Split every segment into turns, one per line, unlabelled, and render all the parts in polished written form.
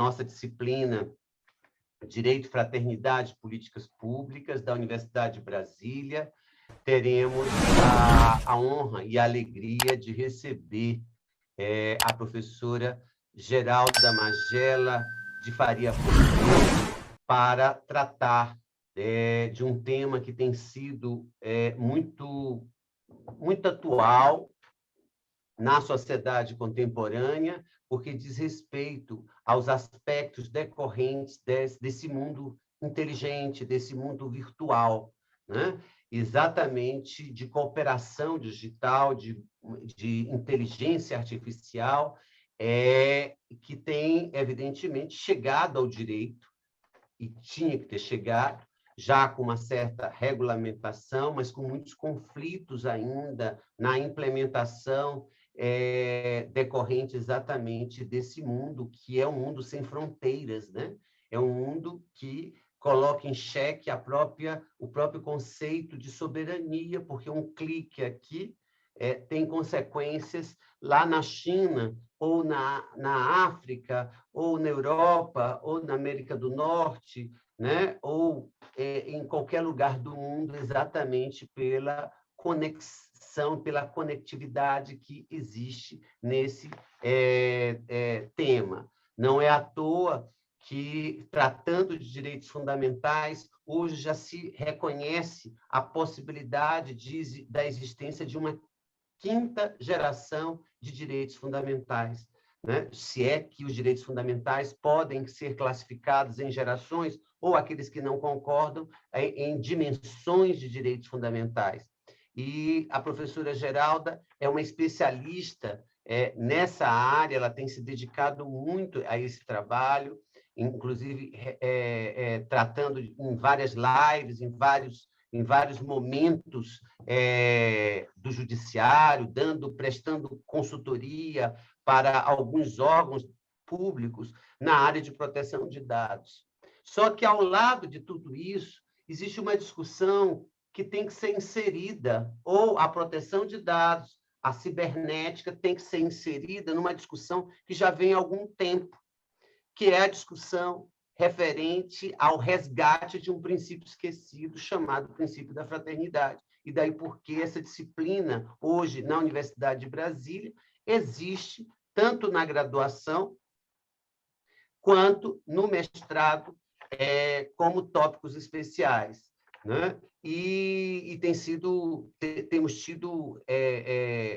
nossa disciplina Direito, Fraternidade e Políticas Públicas, da Universidade de Brasília, teremos a honra e a alegria de receber a professora Geralda Magela de Faria Cordeiro para tratar de um tema que tem sido muito atual na sociedade contemporânea, porque diz respeito aos aspectos decorrentes desse mundo inteligente, desse mundo virtual, né? Exatamente de cooperação digital, de inteligência artificial, que tem, evidentemente, chegado ao direito, e tinha que ter chegado, já com uma certa regulamentação, mas com muitos conflitos ainda na implementação decorrente exatamente desse mundo, que é um mundo sem fronteiras, né? É um mundo que coloca em xeque o próprio conceito de soberania, porque um clique aqui tem consequências lá na China, ou na África, ou na Europa, ou na América do Norte, né? Ou em qualquer lugar do mundo, exatamente pela conexão, pela conectividade que existe nesse tema. Não é à toa que, tratando de direitos fundamentais, hoje já se reconhece a possibilidade da existência de uma quinta geração de direitos fundamentais, né? Se é que os direitos fundamentais podem ser classificados em gerações, ou aqueles que não concordam, em dimensões de direitos fundamentais. E a professora Geralda é uma especialista nessa área, ela tem se dedicado muito a esse trabalho, inclusive tratando em várias lives, em vários momentos do judiciário, prestando consultoria para alguns órgãos públicos na área de proteção de dados. Só que, ao lado de tudo isso, existe uma discussão que tem que ser inserida, ou a proteção de dados, a cibernética tem que ser inserida numa discussão que já vem há algum tempo, que é a discussão referente ao resgate de um princípio esquecido, chamado princípio da fraternidade. E daí porque essa disciplina, hoje, na Universidade de Brasília, existe tanto na graduação quanto no mestrado, como tópicos especiais, né? E temos tido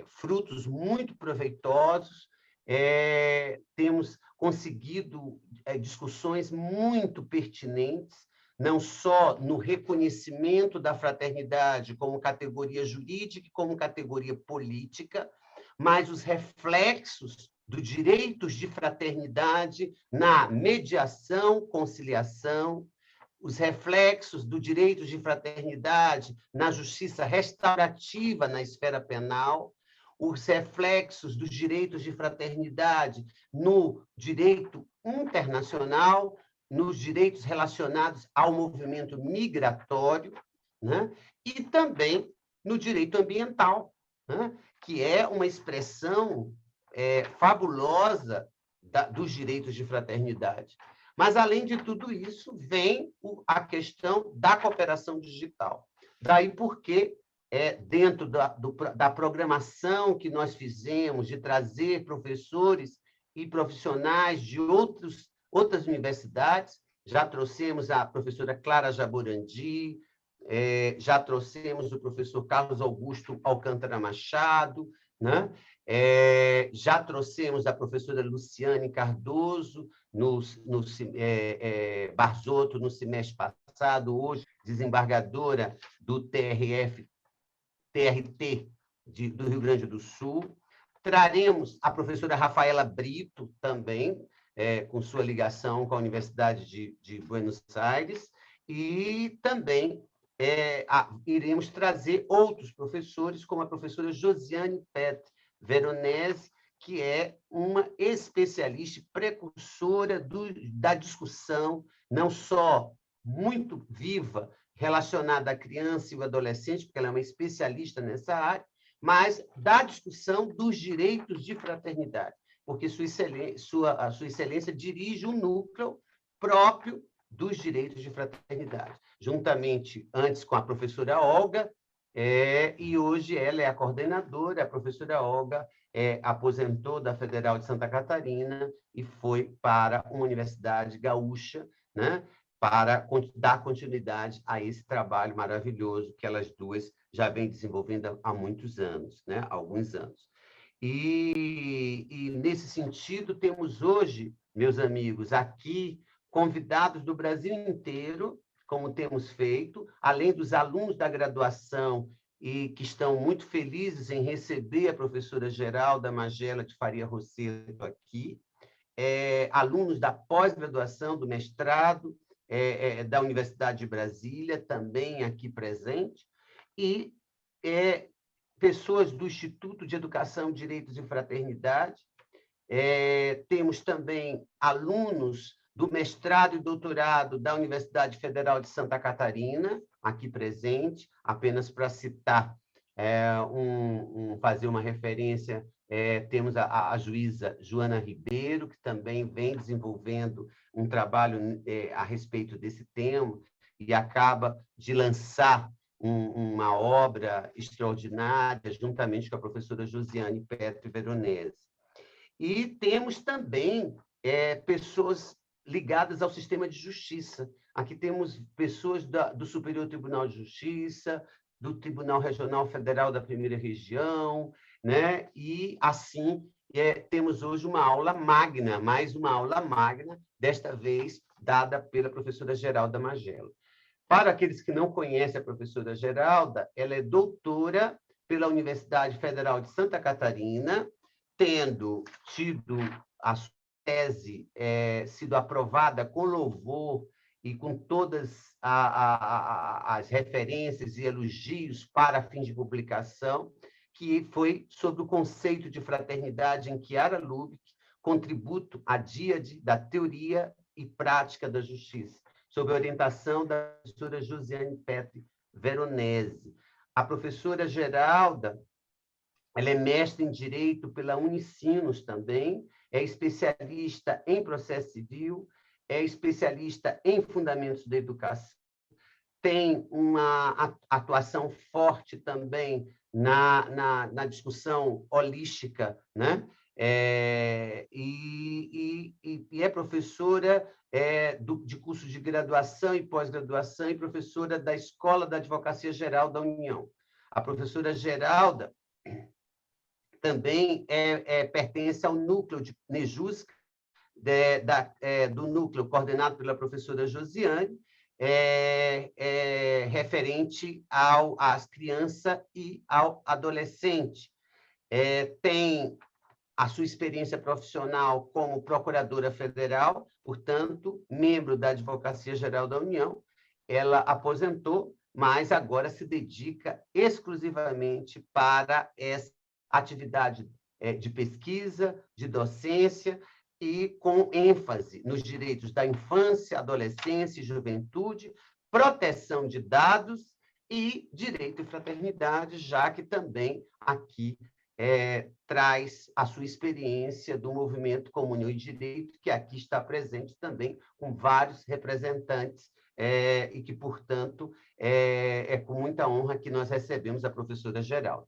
frutos muito proveitosos, temos conseguido discussões muito pertinentes, não só no reconhecimento da fraternidade como categoria jurídica e como categoria política, mas os reflexos dos direitos de fraternidade na mediação, conciliação, os reflexos do direito de fraternidade na justiça restaurativa na esfera penal, os reflexos dos direitos de fraternidade no direito internacional, nos direitos relacionados ao movimento migratório, né? E também no direito ambiental, né? Que é uma expressão fabulosa dos direitos de fraternidade. Mas, além de tudo isso, vem a questão da cooperação digital. Daí porque, dentro da programação que nós fizemos de trazer professores e profissionais de outras universidades, já trouxemos a professora Clara Jaborandi, já trouxemos o professor Carlos Augusto Alcântara Machado, né? Já trouxemos a professora Luciane Cardoso, Barzotto, no semestre passado, hoje, desembargadora do TRT do Rio Grande do Sul. Traremos a professora Rafaela Brito, também, com sua ligação com a Universidade de Buenos Aires, e também iremos trazer outros professores, como a professora Josiane Pet Veronese, que é uma especialista precursora da discussão, não só muito viva, relacionada à criança e ao adolescente, porque ela é uma especialista nessa área, mas da discussão dos direitos de fraternidade. porque a sua excelência dirige um núcleo próprio dos direitos de fraternidade, juntamente antes com a professora Olga, e hoje ela é a coordenadora. A professora Olga aposentou da Federal de Santa Catarina e foi para uma universidade gaúcha, né, para dar continuidade a esse trabalho maravilhoso que elas duas já vêm desenvolvendo há muitos anos, né, há alguns anos. E, nesse sentido, temos hoje, meus amigos, aqui convidados do Brasil inteiro, como temos feito, além dos alunos da graduação e que estão muito felizes em receber a professora Geralda Magela de Faria Rosseto aqui, alunos da pós-graduação, do mestrado, da Universidade de Brasília, também aqui presente, e pessoas do Instituto de Educação, Direitos e Fraternidade. Temos também alunos do mestrado e doutorado da Universidade Federal de Santa Catarina, aqui presente, apenas para citar, fazer uma referência, temos a juíza Joana Ribeiro, que também vem desenvolvendo um trabalho a respeito desse tema e acaba de lançar uma obra extraordinária, juntamente com a professora Josiane Petri Veronese. E temos também pessoas ligadas ao sistema de justiça. Aqui temos pessoas do Superior Tribunal de Justiça, do Tribunal Regional Federal da Primeira Região, né? E, assim, temos hoje uma aula magna, mais uma aula magna, desta vez dada pela professora Geralda Magela. Para aqueles que não conhecem a professora Geralda, ela é doutora pela Universidade Federal de Santa Catarina, tendo tido a sua tese sido aprovada com louvor e com todas as referências e elogios para fins de publicação, que foi sobre o conceito de fraternidade em Chiara Lubich, contributo à díade da teoria e prática da justiça, sob a orientação da professora Josiane Petri Veronese. A professora Geralda, ela é mestre em Direito pela Unicinos também, é especialista em processo civil, é especialista em fundamentos da educação, tem uma atuação forte também na discussão holística, né? E é professora de cursos de graduação e pós-graduação e professora da Escola da Advocacia Geral da União. A professora Geralda também pertence ao núcleo de NEJUSC, do núcleo coordenado pela professora Josiane, referente às crianças e ao adolescente. Tem a sua experiência profissional como procuradora federal, portanto, membro da Advocacia Geral da União. Ela aposentou, mas agora se dedica exclusivamente para essa atividade de pesquisa, de docência, e com ênfase nos direitos da infância, adolescência e juventude, proteção de dados e direito e fraternidade, já que também aqui traz a sua experiência do movimento Comunhão e Direito, que aqui está presente também com vários representantes, e que, portanto, é com muita honra que nós recebemos a professora Geralda.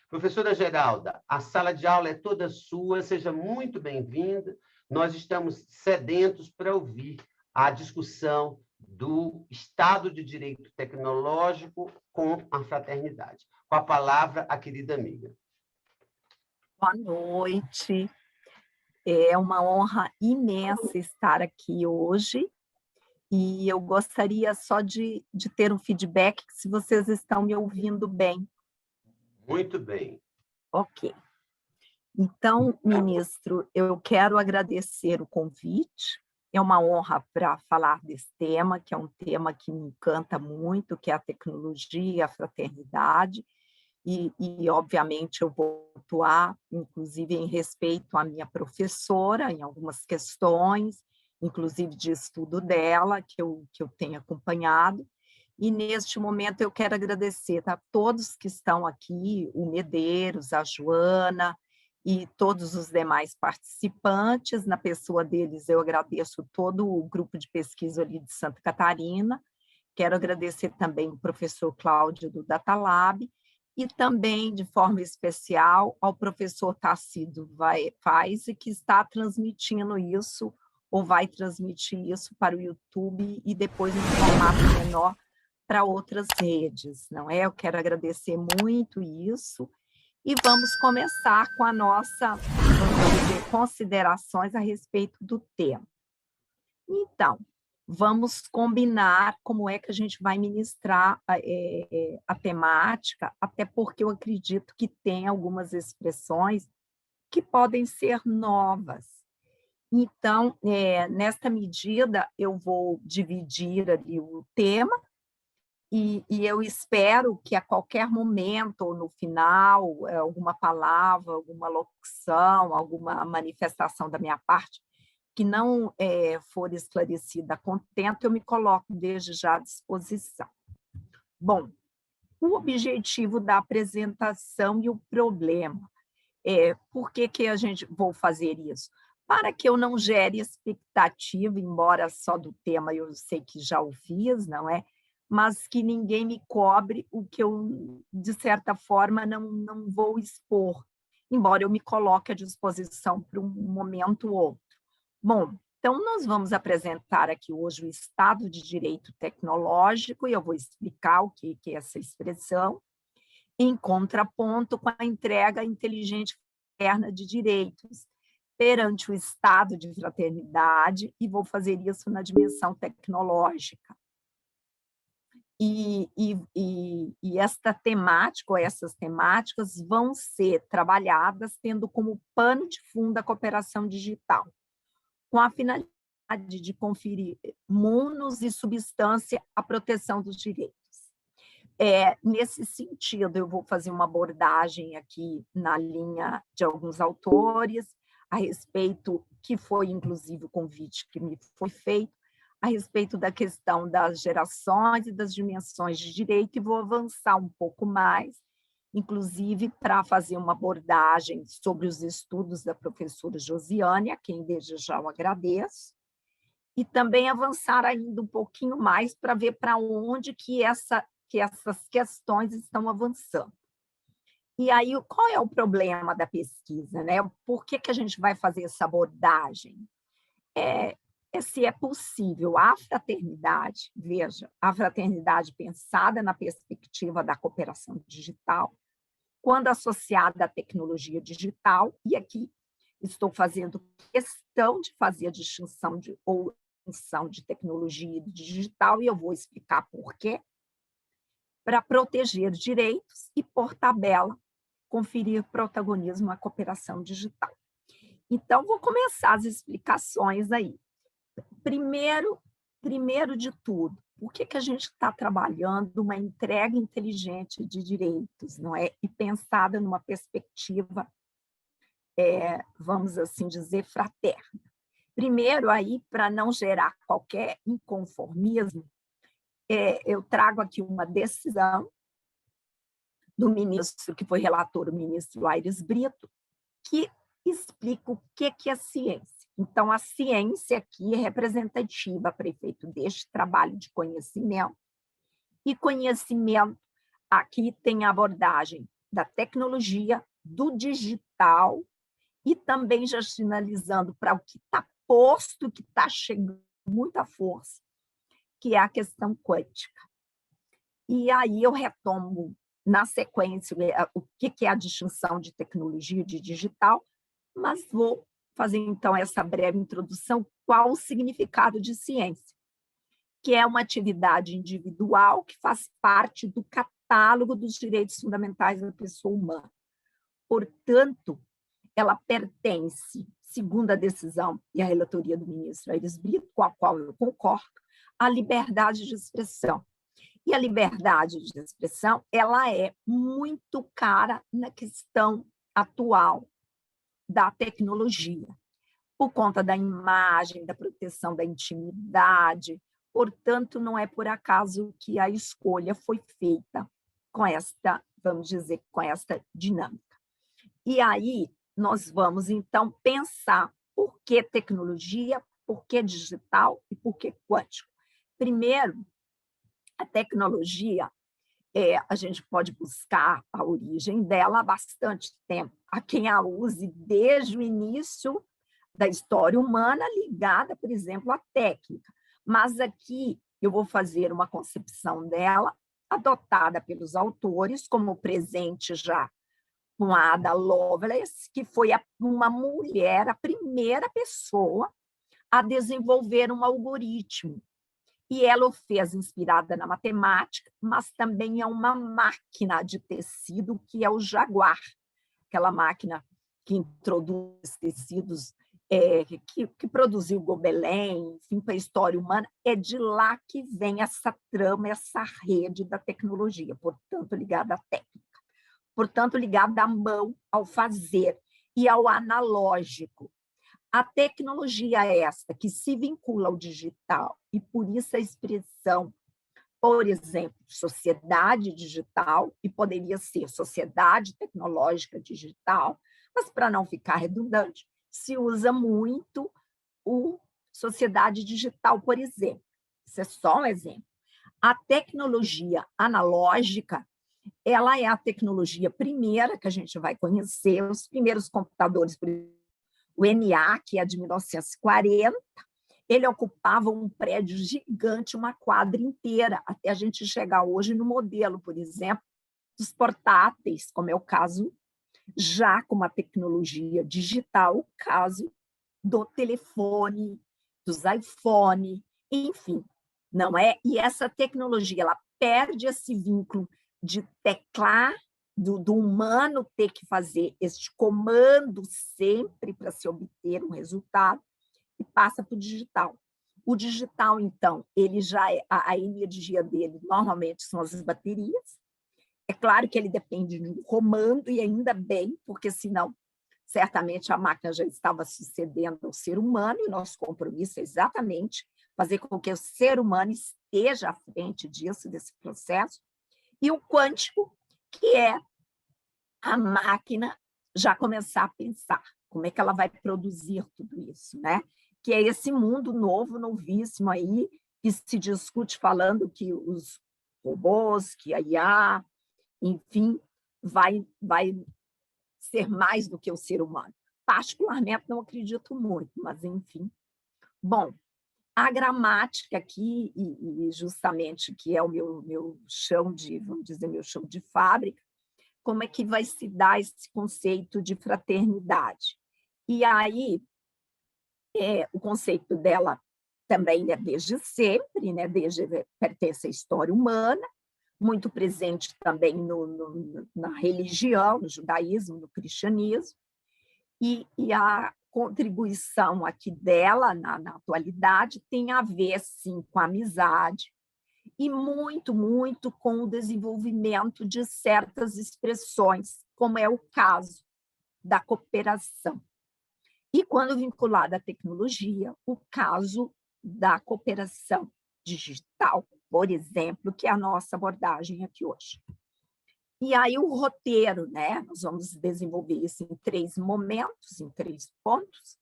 Professora Geralda, a sala de aula é toda sua, seja muito bem-vinda. Nós estamos sedentos para ouvir a discussão do Estado de Direito Tecnológico com a fraternidade. Com a palavra, a querida amiga.
Boa noite. É uma honra imensa estar aqui hoje e eu gostaria só de ter um feedback se vocês estão me ouvindo bem.
Muito bem.
Ok. Então, ministro, eu quero agradecer o convite. É uma honra para falar desse tema, que é um tema que me encanta muito, que é a tecnologia, a fraternidade. E, obviamente, eu vou atuar, inclusive, em respeito à minha professora, em algumas questões, inclusive de estudo dela, que eu tenho acompanhado. E, neste momento, eu quero agradecer a todos que estão aqui, o Medeiros, a Joana, e todos os demais participantes. Na pessoa deles, eu agradeço todo o grupo de pesquisa ali de Santa Catarina. Quero agradecer também o professor Cláudio do Datalab e também, de forma especial, ao professor Tacido Faz, que está transmitindo isso, ou vai transmitir isso para o YouTube e depois em formato menor para outras redes, não é? Eu quero agradecer muito isso e vamos começar com a nossa, vamos dizer, considerações a respeito do tema. Então, vamos combinar como é que a gente vai ministrar a temática, até porque eu acredito que tem algumas expressões que podem ser novas. Então, nesta medida, eu vou dividir ali o tema e eu espero que a qualquer momento, ou no final, alguma palavra, alguma locução, alguma manifestação da minha parte, que não for esclarecida a contento, eu me coloco desde já à disposição. Bom, o objetivo da apresentação e o problema. Por que a gente vou fazer isso? Para que eu não gere expectativa, embora só do tema eu sei que já o fiz, não é? Mas que ninguém me cobre o que eu, de certa forma, não vou expor, embora eu me coloque à disposição para um momento ou outro. Bom, então nós vamos apresentar aqui hoje o Estado de Direito Tecnológico, e eu vou explicar o que é essa expressão, em contraponto com a entrega inteligente externa de direitos perante o estado de fraternidade, e vou fazer isso na dimensão tecnológica. E esta temática, ou essas temáticas, vão ser trabalhadas tendo como pano de fundo a cooperação digital, com a finalidade de conferir munus e substância à proteção dos direitos. Nesse sentido, eu vou fazer uma abordagem aqui na linha de alguns autores, a respeito, que foi inclusive o convite que me foi feito, a respeito da questão das gerações e das dimensões de direito, e vou avançar um pouco mais, inclusive para fazer uma abordagem sobre os estudos da professora Josiane, a quem desde já eu agradeço, e também avançar ainda um pouquinho mais para ver para onde que essas questões estão avançando. E aí, qual é o problema da pesquisa, né? Por que a gente vai fazer essa abordagem? Se é possível a fraternidade, veja, a fraternidade pensada na perspectiva da cooperação digital, quando associada à tecnologia digital, e aqui estou fazendo questão de fazer a distinção de tecnologia e digital, e eu vou explicar por quê, para proteger direitos e, por tabela, conferir protagonismo à cooperação digital. Então, vou começar as explicações aí. Primeiro de tudo, por que a gente está trabalhando uma entrega inteligente de direitos, não é? E pensada numa perspectiva, vamos assim dizer, fraterna. Primeiro, aí, para não gerar qualquer inconformismo, eu trago aqui uma decisão do ministro, que foi relator, o ministro Aires Brito, que explica o que é ciência. Então, a ciência aqui é representativa para efeito deste trabalho de conhecimento, e conhecimento aqui tem a abordagem da tecnologia, do digital, e também já sinalizando para o que está posto, que está chegando com muita força, que é a questão quântica. E aí eu retomo na sequência o que é a distinção de tecnologia e de digital, mas vou fazer então essa breve introdução, qual o significado de ciência, que é uma atividade individual que faz parte do catálogo dos direitos fundamentais da pessoa humana. Portanto, ela pertence, segundo a decisão e a relatoria do ministro Aires Brito, com a qual eu concordo, à liberdade de expressão. E a liberdade de expressão, ela é muito cara na questão atual da tecnologia, por conta da imagem, da proteção da intimidade. Portanto, não é por acaso que a escolha foi feita com esta, vamos dizer, com esta dinâmica. E aí, nós vamos, então, pensar por que tecnologia, por que digital e por que quântico. Primeiro, a tecnologia, a gente pode buscar a origem dela há bastante tempo. Há quem a use desde o início da história humana, ligada, por exemplo, à técnica. Mas aqui eu vou fazer uma concepção dela, adotada pelos autores, como presente já com a Ada Lovelace, que foi uma mulher, a primeira pessoa a desenvolver um algoritmo. E ela o fez inspirada na matemática, mas também é uma máquina de tecido, que é o Jaguar, aquela máquina que introduz tecidos, que produziu Gobelin, enfim, para a história humana. É de lá que vem essa trama, essa rede da tecnologia, portanto, ligada à técnica, portanto, ligada à mão, ao fazer e ao analógico. A tecnologia é essa que se vincula ao digital, e por isso a expressão, por exemplo, sociedade digital, e poderia ser sociedade tecnológica digital, mas para não ficar redundante, se usa muito o sociedade digital, por exemplo. Isso é só um exemplo. A tecnologia analógica, ela é a tecnologia primeira que a gente vai conhecer, os primeiros computadores, por exemplo, o ENIAC, que é de 1940, ele ocupava um prédio gigante, uma quadra inteira, até a gente chegar hoje no modelo, por exemplo, dos portáteis, como é o caso já com uma tecnologia digital, o caso do telefone, dos iPhone, enfim, não é? E essa tecnologia, ela perde esse vínculo de teclar, do humano ter que fazer este comando sempre para se obter um resultado, e passa para o digital. O digital, então, ele já a energia dele normalmente são as baterias. É claro que ele depende de um comando, e ainda bem, porque senão certamente a máquina já estava sucedendo ao ser humano, e o nosso compromisso é exatamente fazer com que o ser humano esteja à frente disso, desse processo. E o quântico, que é a máquina já começar a pensar como é que ela vai produzir tudo isso, né? Que é esse mundo novo, novíssimo aí, que se discute falando que os robôs, que a IA, enfim, vai ser mais do que o ser humano. Particularmente, não acredito muito, mas enfim. Bom, a gramática aqui, e justamente que é o meu chão de, vamos dizer, meu chão de fábrica, como é que vai se dar esse conceito de fraternidade? E aí, o conceito dela também é desde sempre, né? Desde pertence à história humana, muito presente também na religião, no judaísmo, no cristianismo, e a contribuição aqui dela na atualidade tem a ver, sim, com a amizade, e muito, muito com o desenvolvimento de certas expressões, como é o caso da cooperação. E, quando vinculada à tecnologia, o caso da cooperação digital, por exemplo, que é a nossa abordagem aqui hoje. E aí o roteiro, né? Nós vamos desenvolver isso em 3 momentos, em 3 pontos.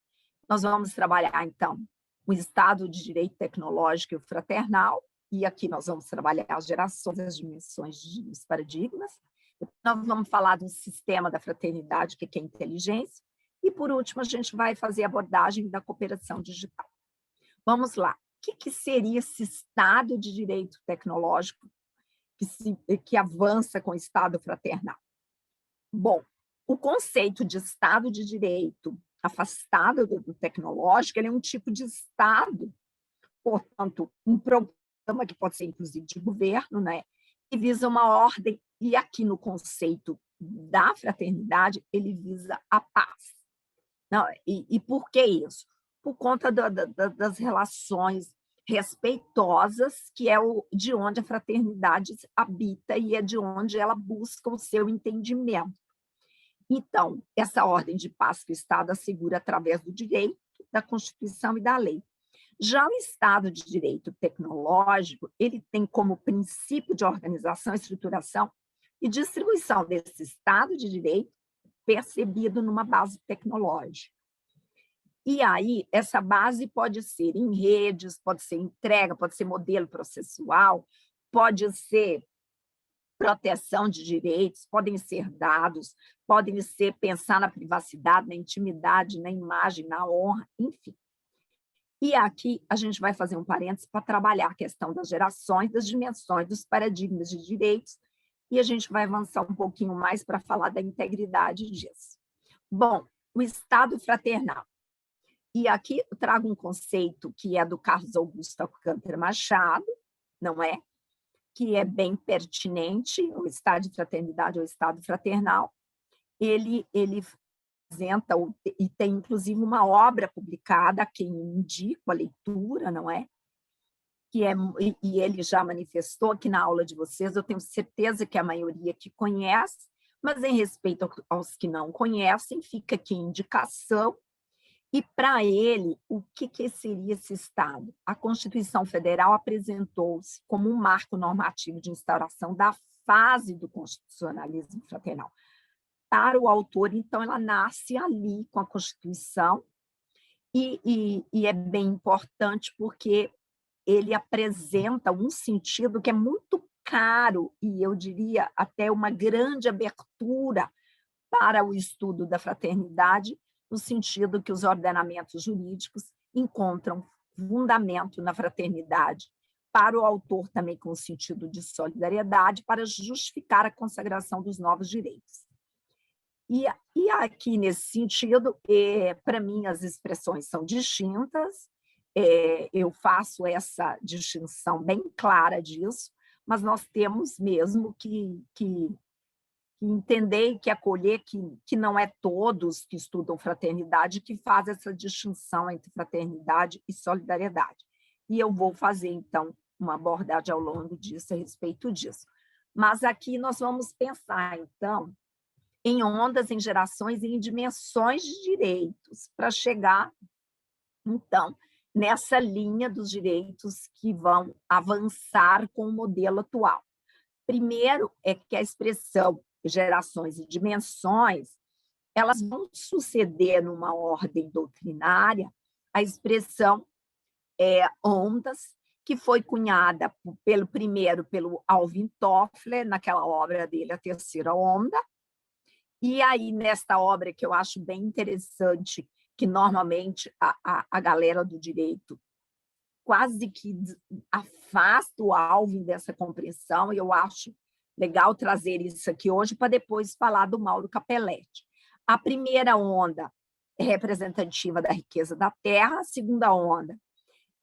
Nós vamos trabalhar, então, o Estado de Direito Tecnológico e o Fraternal, e aqui nós vamos trabalhar as gerações, as dimensões dos paradigmas. Nós vamos falar do sistema da fraternidade, que é a inteligência, e, por último, a gente vai fazer a abordagem da cooperação digital. Vamos lá. O que seria esse Estado de Direito Tecnológico que avança com o Estado fraternal? Bom, o conceito de Estado de Direito afastado do tecnológico, ele é um tipo de Estado, portanto, um programa que pode ser, inclusive, de governo, né, que visa uma ordem, e aqui no conceito da fraternidade, ele visa a paz. Não, e por que isso? Por conta das relações respeitosas, que é de onde a fraternidade habita e é de onde ela busca o seu entendimento. Então, essa ordem de paz que o Estado assegura através do direito, da Constituição e da lei. Já o Estado de Direito Tecnológico, ele tem como princípio de organização, estruturação e distribuição desse Estado de Direito percebido numa base tecnológica. E aí, essa base pode ser em redes, pode ser entrega, pode ser modelo processual, pode ser proteção de direitos, podem ser dados, podem ser pensar na privacidade, na intimidade, na imagem, na honra, enfim. E aqui a gente vai fazer um parênteses para trabalhar a questão das gerações, das dimensões, dos paradigmas de direitos, e a gente vai avançar um pouquinho mais para falar da integridade disso. Bom, o Estado fraternal. E aqui eu trago um conceito que é do Carlos Augusto Alcântara Machado, não é? Que é bem pertinente, o Estado de fraternidade ou Estado fraternal. Ele apresenta, e tem inclusive uma obra publicada, a quem indico a leitura, não é? E ele já manifestou aqui na aula de vocês, eu tenho certeza que a maioria que conhece, mas em respeito aos que não conhecem, fica aqui indicação. E, para ele, o que seria esse Estado? A Constituição Federal apresentou-se como um marco normativo de instauração da fase do constitucionalismo fraternal. Para o autor, então, ela nasce ali com a Constituição, e é bem importante porque ele apresenta um sentido que é muito caro, e eu diria até uma grande abertura para o estudo da fraternidade, no sentido que os ordenamentos jurídicos encontram fundamento na fraternidade, para o autor também com o sentido de solidariedade, para justificar a consagração dos novos direitos. E aqui, nesse sentido, para mim, as expressões são distintas, eu faço essa distinção bem clara disso, mas nós temos mesmo que entender e que acolher que não é todos que estudam fraternidade que fazem essa distinção entre fraternidade e solidariedade. E eu vou fazer, então, uma abordagem ao longo disso, a respeito disso. Mas aqui nós vamos pensar, então, em ondas, em gerações e em dimensões de direitos, para chegar, então, nessa linha dos direitos que vão avançar com o modelo atual. Primeiro é que a expressão gerações e dimensões, elas vão suceder numa ordem doutrinária a expressão ondas, que foi cunhada primeiro pelo Alvin Toffler, naquela obra dele, A Terceira Onda, e aí nesta obra que eu acho bem interessante, que normalmente a galera do direito quase que afasta o Alvin dessa compreensão, e eu acho legal trazer isso aqui hoje para depois falar do Mauro Capelletti. A primeira onda é representativa da riqueza da terra, a segunda onda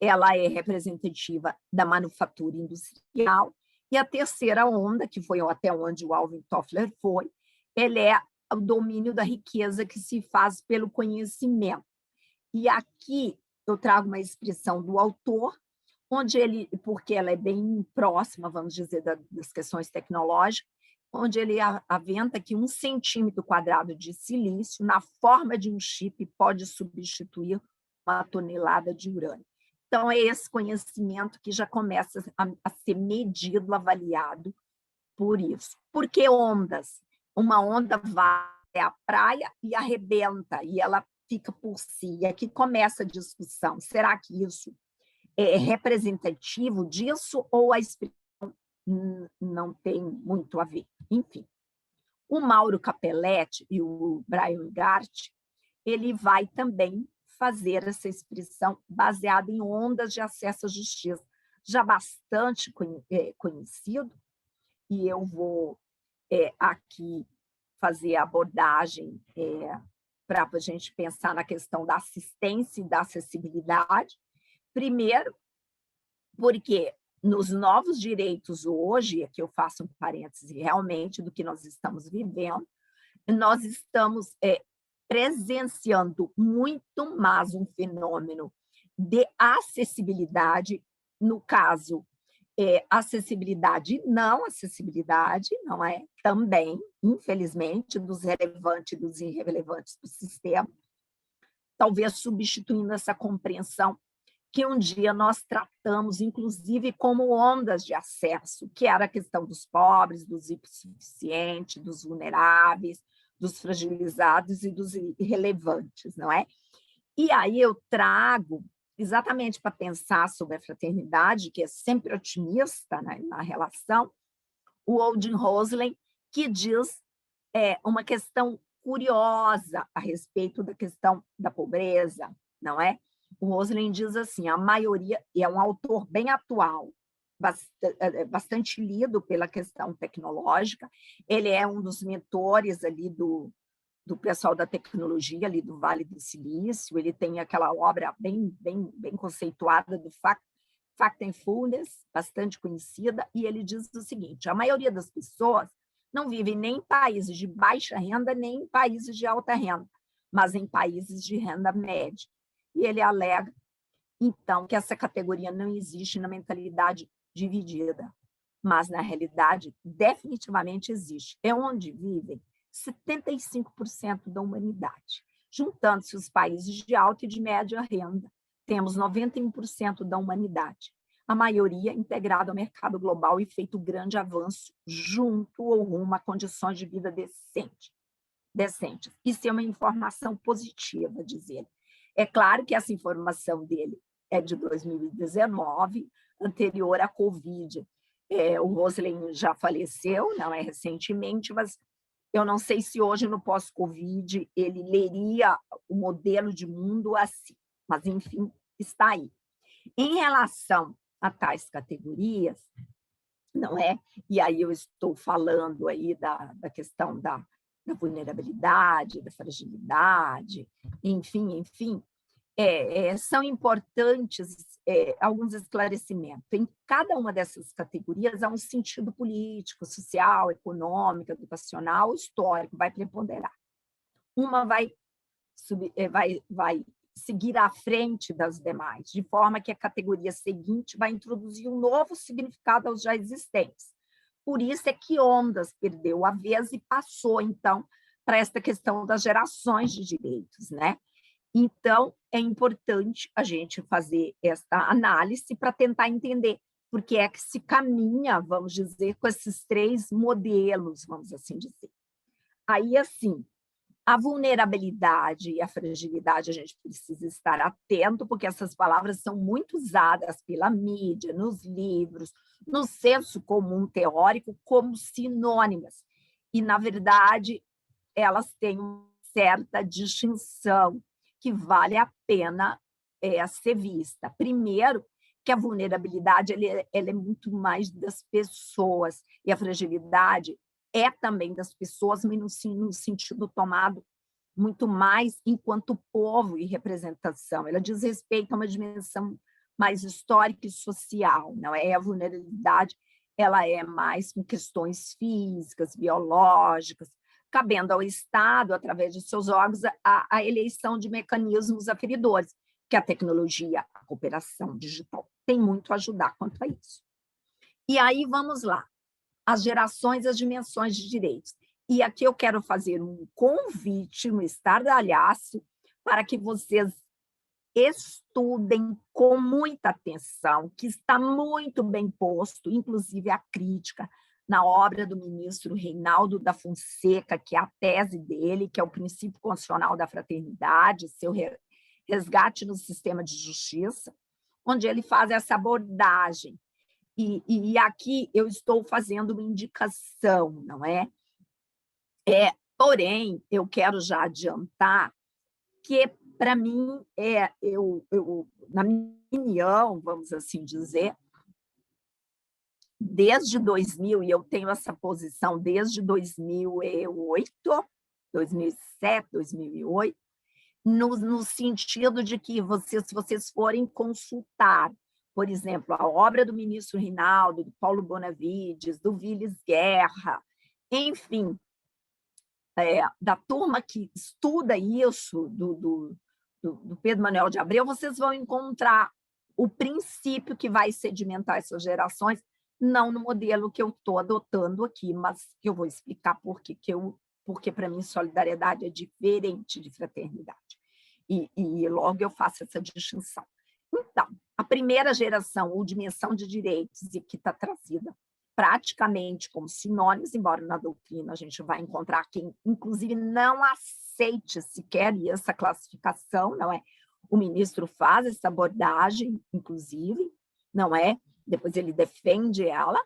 ela é representativa da manufatura industrial, e a terceira onda, que foi até onde o Alvin Toffler foi, ela é o domínio da riqueza que se faz pelo conhecimento. E aqui eu trago uma expressão do autor, onde ele, porque ela é bem próxima, vamos dizer, das questões tecnológicas, onde ele aventa que 1 centímetro quadrado de silício, na forma de um chip, pode substituir 1 tonelada de urânio. Então, é esse conhecimento que já começa a ser medido, avaliado por isso. Por que ondas? Uma onda vai à praia e arrebenta, e ela fica por si. E aqui começa a discussão. Será que isso é representativo disso ou a expressão não tem muito a ver? Enfim, o Mauro Capelletti e o Brian Gart, ele vai também fazer essa expressão baseada em ondas de acesso à justiça, já bastante conhecido, e eu vou aqui fazer a abordagem para a gente pensar na questão da assistência e da acessibilidade. Primeiro, porque nos novos direitos hoje, aqui eu faço um parêntese realmente do que nós estamos vivendo, nós estamos presenciando muito mais um fenômeno de acessibilidade, no caso, acessibilidade e não acessibilidade, não é? Também, infelizmente, dos relevantes e dos irrelevantes do sistema, talvez substituindo essa compreensão que um dia nós tratamos, inclusive, como ondas de acesso, que era a questão dos pobres, dos hipossuficientes, dos vulneráveis, dos fragilizados e dos irrelevantes, não é? E aí eu trago, exatamente para pensar sobre a fraternidade, que é sempre otimista, né, na relação, o Aldin Roslin, que diz uma questão curiosa a respeito da questão da pobreza, não é? O Roslin diz assim, a maioria, e é um autor bem atual, bastante lido pela questão tecnológica, ele é um dos mentores ali do pessoal da tecnologia, ali do Vale do Silício, ele tem aquela obra bem conceituada do Factfulness, bastante conhecida, e ele diz o seguinte, a maioria das pessoas não vive nem em países de baixa renda, nem em países de alta renda, mas em países de renda média. E ele alega, então, que essa categoria não existe na mentalidade dividida, mas, na realidade, definitivamente existe. É onde vivem 75% da humanidade. Juntando-se os países de alta e de média renda, temos 91% da humanidade, a maioria integrada ao mercado global e feito grande avanço junto ou rumo a condições de vida decentes. Isso é uma informação positiva, diz ele. É claro que essa informação dele é de 2019, anterior à Covid. O Roslin já faleceu, não é recentemente, mas eu não sei se hoje, no pós-Covid, ele leria o modelo de mundo assim, mas, enfim, está aí. Em relação a tais categorias, não é? E aí eu estou falando aí da questão da vulnerabilidade, da fragilidade, enfim, são importantes alguns esclarecimentos. Em cada uma dessas categorias há um sentido político, social, econômico, educacional, histórico, vai preponderar. Uma vai seguir à frente das demais, de forma que a categoria seguinte vai introduzir um novo significado aos já existentes. Por isso é que Ondas perdeu a vez e passou, então, para esta questão das gerações de direitos, né? Então, é importante a gente fazer esta análise para tentar entender por que é que se caminha, vamos dizer, com esses três modelos, vamos assim dizer. Aí, assim, a vulnerabilidade e a fragilidade, a gente precisa estar atento, porque essas palavras são muito usadas pela mídia, nos livros, no senso comum teórico, como sinônimas. E, na verdade, elas têm uma certa distinção que vale a pena ser vista. Primeiro, que a vulnerabilidade ela é muito mais das pessoas, e a fragilidade é também das pessoas, mas no sentido tomado muito mais enquanto povo e representação. Ela diz respeito a uma dimensão mais histórica e social, não é? A vulnerabilidade ela é mais com questões físicas, biológicas, cabendo ao Estado, através de seus órgãos, a eleição de mecanismos aferidores, que a tecnologia, a cooperação digital tem muito a ajudar quanto a isso. E aí, vamos lá, as gerações e as dimensões de direitos. E aqui eu quero fazer um convite, um estardalhaço, para que vocês estudem com muita atenção, que está muito bem posto, inclusive a crítica, na obra do ministro Reinaldo da Fonseca, que é a tese dele, que é o princípio constitucional da fraternidade, seu resgate no sistema de justiça, onde ele faz essa abordagem. E aqui eu estou fazendo uma indicação, não é? Porém, eu quero já adiantar que, para mim, na minha opinião, vamos assim dizer, desde 2000, e eu tenho essa posição desde 2008, 2007, 2008, no sentido de que se vocês forem consultar, por exemplo, a obra do ministro Reinaldo, do Paulo Bonavides, do Viles Guerra, enfim, da turma que estuda isso, do Pedro Manuel de Abreu, vocês vão encontrar o princípio que vai sedimentar essas gerações, não no modelo que eu estou adotando aqui, mas que eu vou explicar porque para mim solidariedade é diferente de fraternidade. E logo eu faço essa distinção. Então, a primeira geração, ou dimensão de direitos, e que está trazida praticamente como sinônimos, embora na doutrina a gente vai encontrar quem, inclusive, não aceite sequer essa classificação, não é? O ministro faz essa abordagem, inclusive, não é? Depois ele defende ela.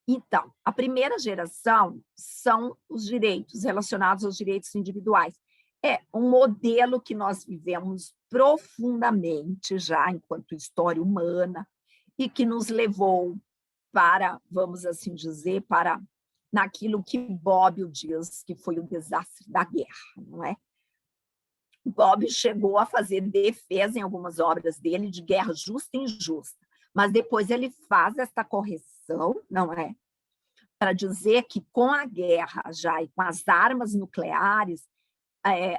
Então, a primeira geração são os direitos relacionados aos direitos individuais. É um modelo que nós vivemos profundamente já enquanto história humana e que nos levou para, vamos assim dizer, para naquilo que Bobbio diz que foi o desastre da guerra, não é? Bobbio chegou a fazer defesa em algumas obras dele de guerra justa e injusta, mas depois ele faz essa correção, não é? Para dizer que com a guerra já e com as armas nucleares,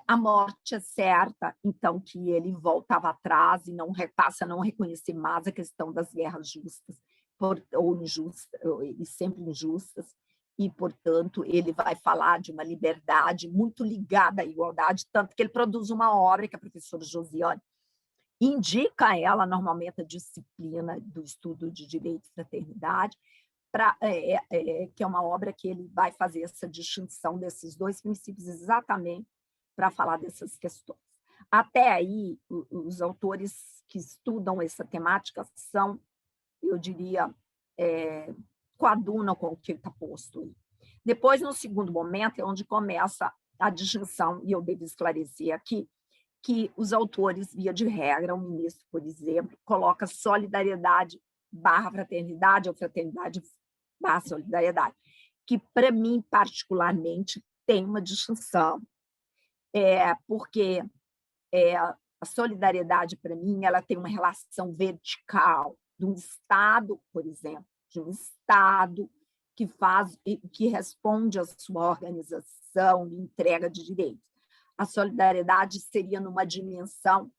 a morte é certa, então que ele voltava atrás e não passa a não reconhecer mais a questão das guerras justas ou injustas, e sempre injustas, e, portanto, ele vai falar de uma liberdade muito ligada à igualdade, tanto que ele produz uma obra que a professora Josiane indica a ela, normalmente, a disciplina do estudo de direito e fraternidade, que é uma obra que ele vai fazer essa distinção desses dois princípios exatamente para falar dessas questões. Até aí, os autores que estudam essa temática são, eu diria, coadunam com o que está posto aí. Depois, no segundo momento, é onde começa a distinção, e eu devo esclarecer aqui, que os autores, via de regra, o ministro, por exemplo, coloca solidariedade barra fraternidade ou fraternidade barra solidariedade, que, para mim, particularmente, tem uma distinção, porque a solidariedade, para mim, ela tem uma relação vertical de um Estado, por exemplo, de um Estado que responde à sua organização e entrega de direitos. A solidariedade seria numa dimensão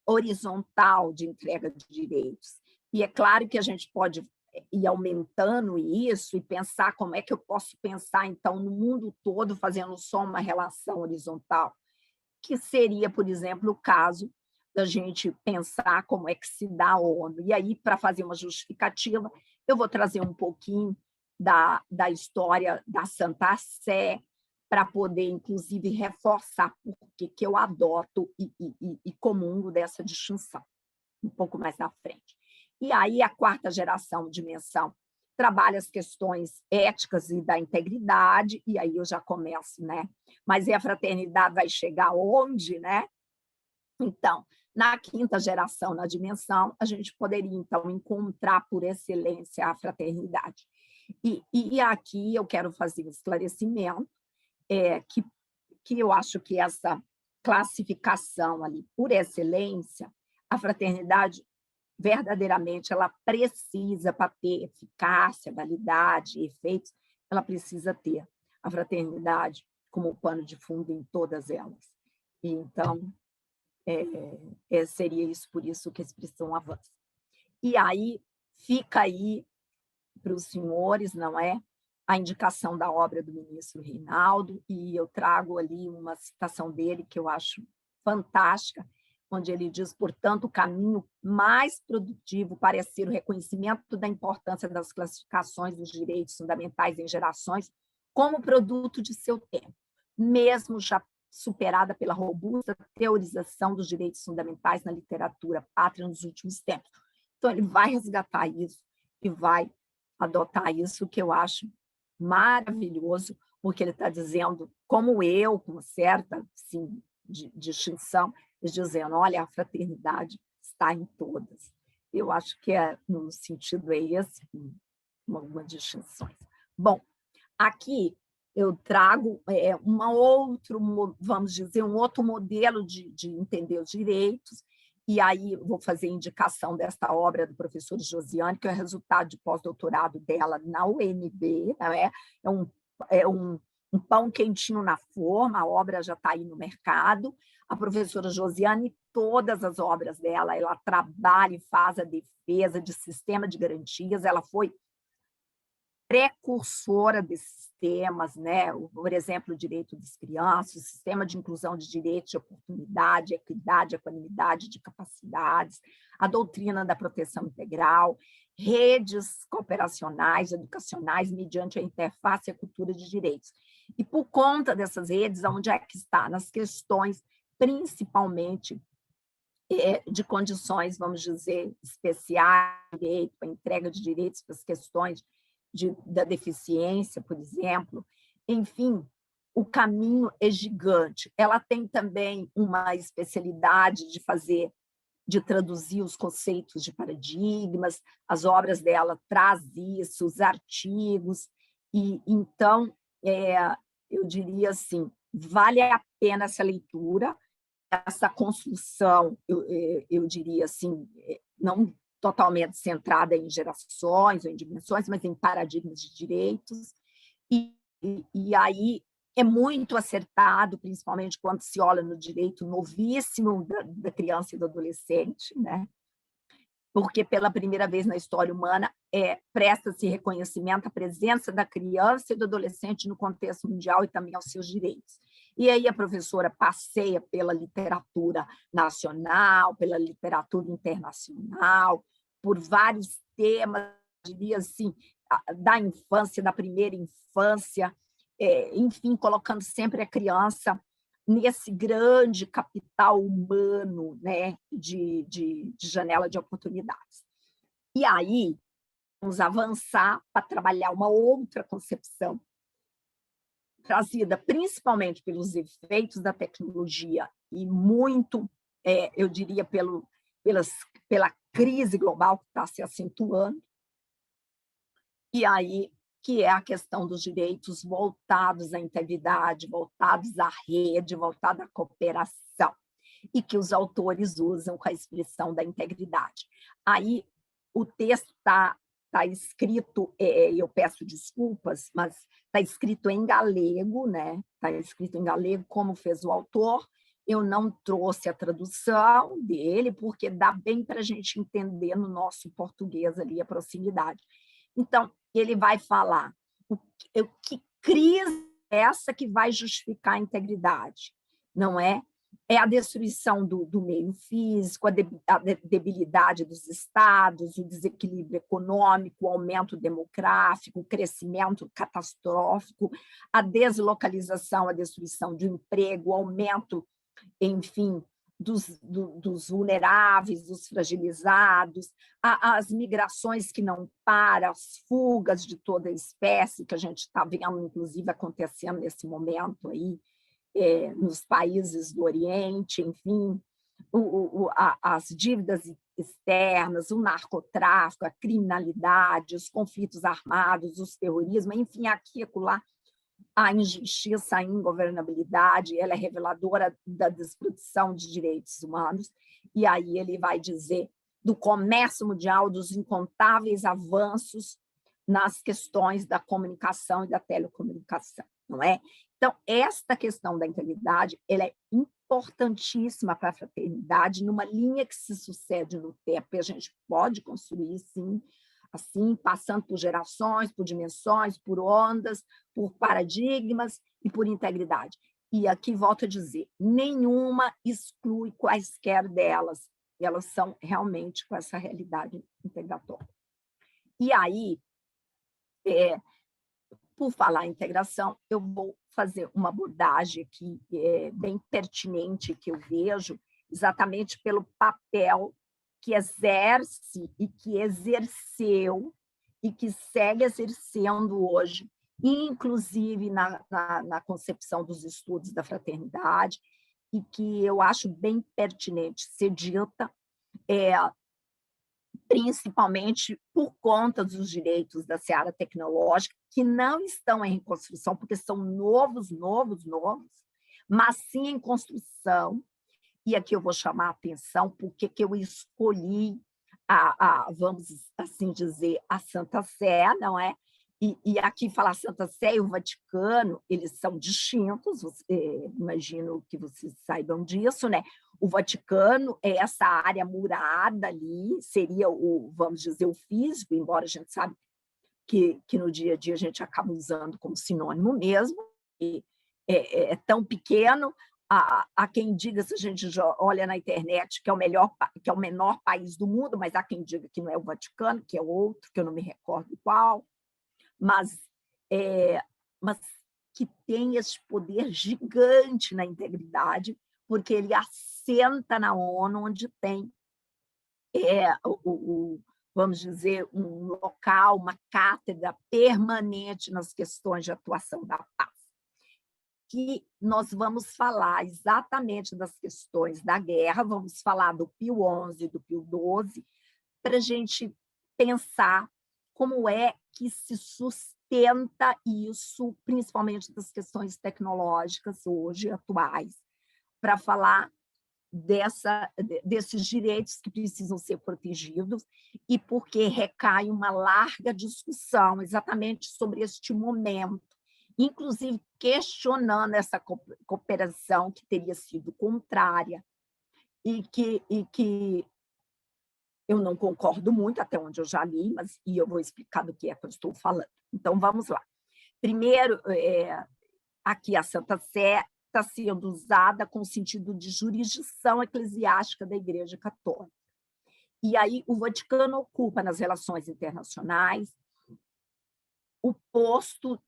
horizontal de entrega de direitos. E é claro que a gente pode ir aumentando isso e pensar como é que eu posso pensar, então, no mundo todo, fazendo só uma relação horizontal, que seria, por exemplo, o caso da gente pensar como é que se dá a ONU. E aí, para fazer uma justificativa, eu vou trazer um pouquinho da história da Santa Sé, para poder, inclusive, reforçar por que eu adoto e comungo dessa distinção, um pouco mais na frente. E aí, a quarta geração, dimensão, trabalha as questões éticas e da integridade, e aí eu já começo, né? Mas a fraternidade vai chegar onde, né? Então, na quinta geração, na dimensão, a gente poderia, então, encontrar por excelência a fraternidade. E aqui eu quero fazer um esclarecimento, que eu acho que essa classificação ali, por excelência, a fraternidade, verdadeiramente, ela precisa, para ter eficácia, validade, efeitos, ela precisa ter a fraternidade como pano de fundo em todas elas. E, então, seria isso, por isso que a expressão avança. E aí, fica aí para os senhores, não é? A indicação da obra do ministro Reinaldo, e eu trago ali uma citação dele que eu acho fantástica, onde ele diz, portanto, o caminho mais produtivo parece ser o reconhecimento da importância das classificações dos direitos fundamentais em gerações como produto de seu tempo, mesmo já superada pela robusta teorização dos direitos fundamentais na literatura pátria nos últimos tempos. Então, ele vai resgatar isso e vai adotar isso, que eu acho maravilhoso, porque ele está dizendo, como eu, com certa assim, distinção, dizendo, olha, a fraternidade está em todas. Eu acho que no sentido esse, algumas distinções. Bom, aqui eu trago vamos dizer, um outro modelo de entender os direitos, e aí eu vou fazer indicação desta obra do professor Josiane, que é o resultado de pós-doutorado dela na UNB, né? É um pão quentinho na forma, a obra já está aí no mercado. A professora Josiane, todas as obras dela, ela trabalha e faz a defesa de sistema de garantias, ela foi precursora desses temas, né? Por exemplo, o direito das crianças, o sistema de inclusão de direitos de oportunidade, equidade, equanimidade de capacidades, a doutrina da proteção integral, redes cooperacionais, educacionais, mediante a interface e a cultura de direitos. E por conta dessas redes, onde é que está? Nas questões, principalmente, de condições, vamos dizer, especiais, direito, a entrega de direitos para as questões da deficiência, por exemplo. Enfim, o caminho é gigante. Ela tem também uma especialidade de traduzir os conceitos de paradigmas, as obras dela traz isso, os artigos, e então, eu diria assim, vale a pena essa leitura, essa construção, eu diria assim, não totalmente centrada em gerações ou em dimensões, mas em paradigmas de direitos, e aí é muito acertado, principalmente quando se olha no direito novíssimo da criança e do adolescente, né? Porque pela primeira vez na história humana presta-se reconhecimento à presença da criança e do adolescente no contexto mundial e também aos seus direitos. E aí a professora passeia pela literatura nacional, pela literatura internacional, por vários temas, diria assim, da infância, da primeira infância, enfim, colocando sempre a criança nesse grande capital humano, né, de janela de oportunidades. E aí, vamos avançar para trabalhar uma outra concepção, trazida principalmente pelos efeitos da tecnologia e muito, eu diria, pela crise global que está se acentuando, e aí que é a questão dos direitos voltados à integridade, voltados à rede, voltados à cooperação, e que os autores usam com a expressão da integridade. Aí o texto está escrito, eu peço desculpas, mas está escrito em galego, né? Está escrito em galego, como fez o autor. Eu não trouxe a tradução dele, porque dá bem para a gente entender no nosso português ali a proximidade. Então, ele vai falar que crise é essa que vai justificar a integridade, não é? É a destruição do meio físico, a debilidade dos estados, o desequilíbrio econômico, o aumento demográfico, o crescimento catastrófico, a deslocalização, a destruição do emprego, o aumento, enfim, dos vulneráveis, dos fragilizados, as migrações que não param, as fugas de toda a espécie, que a gente está vendo, inclusive, acontecendo nesse momento aí, nos países do Oriente, enfim, as dívidas externas, o narcotráfico, a criminalidade, os conflitos armados, os terrorismos, enfim, aqui e acolá, a injustiça, a ingovernabilidade, ela é reveladora da desproteção de direitos humanos, e aí ele vai dizer do comércio mundial, dos incontáveis avanços nas questões da comunicação e da telecomunicação, não é? Então, esta questão da integridade, ela é importantíssima para a fraternidade, numa linha que se sucede no tempo, e a gente pode construir, sim, assim, passando por gerações, por dimensões, por ondas, por paradigmas e por integridade. E aqui volto a dizer, nenhuma exclui quaisquer delas, elas são realmente com essa realidade integratória. E aí, por falar em integração, eu vou fazer uma abordagem aqui bem pertinente, que eu vejo exatamente pelo papel que exerce e que exerceu e que segue exercendo hoje, inclusive na concepção dos estudos da fraternidade, e que eu acho bem pertinente ser dita, principalmente por conta dos direitos da seara tecnológica, que não estão em reconstrução, porque são novos, mas sim em construção. E aqui eu vou chamar a atenção porque que eu escolhi, vamos assim dizer, a Santa Sé, não é? E aqui falar Santa Sé e o Vaticano, eles são distintos, imagino que vocês saibam disso, né? O Vaticano é essa área murada ali, seria vamos dizer, o físico, embora a gente saiba que no dia a dia a gente acaba usando como sinônimo mesmo, e é tão pequeno. Há quem diga, se a gente olha na internet, que é o menor país do mundo, mas há quem diga que não é o Vaticano, que é outro, que eu não me recordo qual, mas, mas que tem esse poder gigante na integridade, porque ele assenta na ONU, onde tem, vamos dizer, um local, uma cátedra permanente nas questões de atuação da paz. Que nós vamos falar exatamente das questões da guerra, vamos falar do Pio XI, do Pio XII, para a gente pensar como é que se sustenta isso, principalmente das questões tecnológicas hoje, atuais, para falar desses direitos que precisam ser protegidos e porque recai uma larga discussão exatamente sobre este momento, inclusive questionando essa cooperação que teria sido contrária e que eu não concordo muito, até onde eu já li, e eu vou explicar do que é que eu estou falando. Então, vamos lá. Primeiro, aqui a Santa Sé está sendo usada com o sentido de jurisdição eclesiástica da Igreja Católica. E aí o Vaticano ocupa nas relações internacionais o posto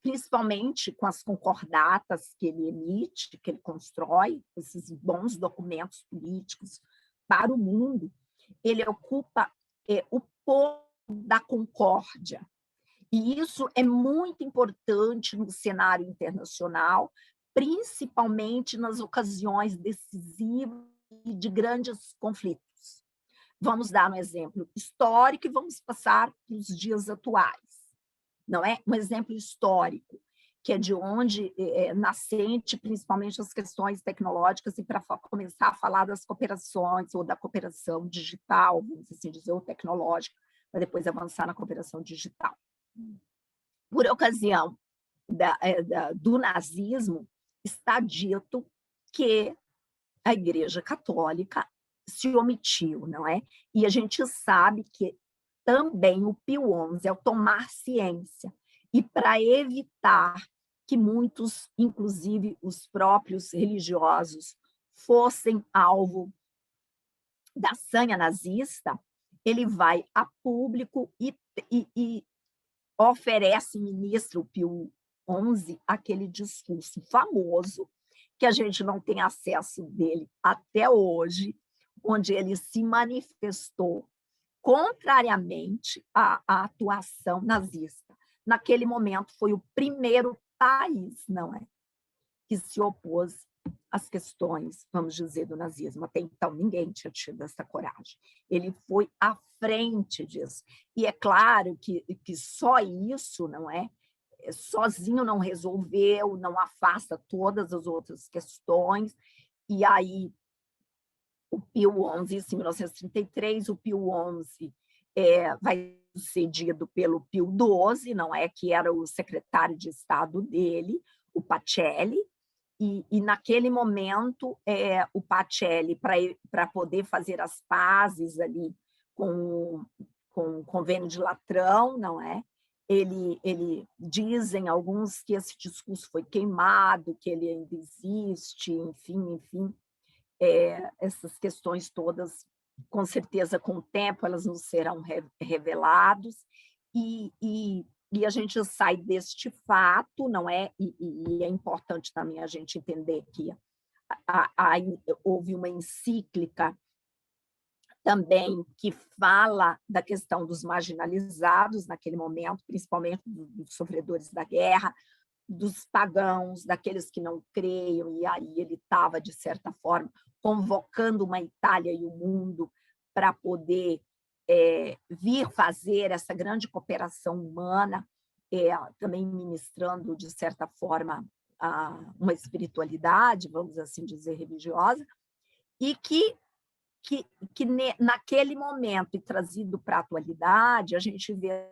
principalmente com as concordatas que ele emite, que ele constrói, esses bons documentos políticos para o mundo, ele ocupa o posto da concórdia. E isso é muito importante no cenário internacional, principalmente nas ocasiões decisivas e de grandes conflitos. Vamos dar um exemplo histórico e vamos passar para os dias atuais. Não é? Um exemplo histórico, que é de onde nascente principalmente as questões tecnológicas, e para começar a falar das cooperações, ou da cooperação digital, vamos assim dizer, ou tecnológica, para depois avançar na cooperação digital. Por ocasião do nazismo, está dito que a Igreja Católica se omitiu, não é? E a gente sabe que também o Pio XI, ao tomar ciência, e para evitar que muitos, inclusive os próprios religiosos, fossem alvo da sanha nazista, ele vai a público e oferece, ministro Pio XI, aquele discurso famoso, que a gente não tem acesso dele até hoje, onde ele se manifestou contrariamente à atuação nazista. Naquele momento, foi o primeiro país, não é, que se opôs às questões, vamos dizer, do nazismo. Até então, ninguém tinha tido essa coragem. Ele foi à frente disso. E é claro que só isso, não é? Sozinho não resolveu, não afasta todas as outras questões. E aí, o Pio XI, em 1933, o Pio XI vai sucedido pelo Pio XII, não é, que era o secretário de Estado dele, o Pacelli, e naquele momento o Pacelli, para poder fazer as pazes ali com o Convênio de Latrão, não é? Ele dizem alguns que esse discurso foi queimado, que ele ainda existe, enfim, essas questões todas, com certeza, com o tempo, elas nos serão reveladas, e a gente sai deste fato, não é? E é importante também a gente entender que houve uma encíclica também que fala da questão dos marginalizados naquele momento, principalmente dos sofredores da guerra, dos pagãos, daqueles que não creiam, e aí ele estava, de certa forma, convocando uma Itália e o mundo para poder vir fazer essa grande cooperação humana, também ministrando, de certa forma, uma espiritualidade, vamos assim dizer, religiosa, e que naquele momento, e trazido para a atualidade, a gente vê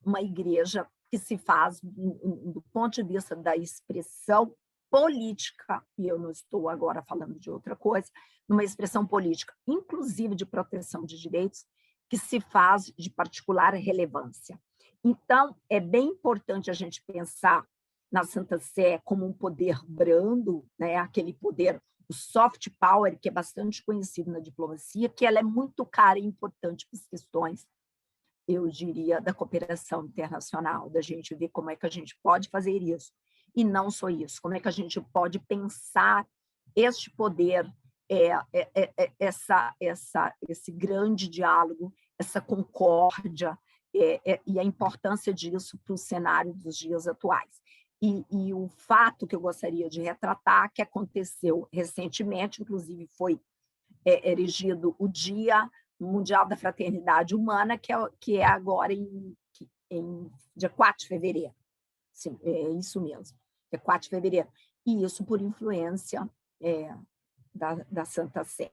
uma igreja que se faz, do ponto de vista da expressão política, e eu não estou agora falando de outra coisa, numa expressão política, inclusive de proteção de direitos, que se faz de particular relevância. Então, é bem importante a gente pensar na Santa Sé como um poder brando, né? Aquele poder, o soft power, que é bastante conhecido na diplomacia, que ela é muito cara e importante para as questões, eu diria, da cooperação internacional, da gente ver como é que a gente pode fazer isso. E não só isso, como é que a gente pode pensar este poder, esse grande diálogo, essa concórdia, e a importância disso para o cenário dos dias atuais. E o fato que eu gostaria de retratar, que aconteceu recentemente, inclusive foi erigido o Dia Mundial da Fraternidade Humana, que é agora em dia 4 de fevereiro. Sim, é isso mesmo, é 4 de fevereiro. E isso por influência da Santa Sé.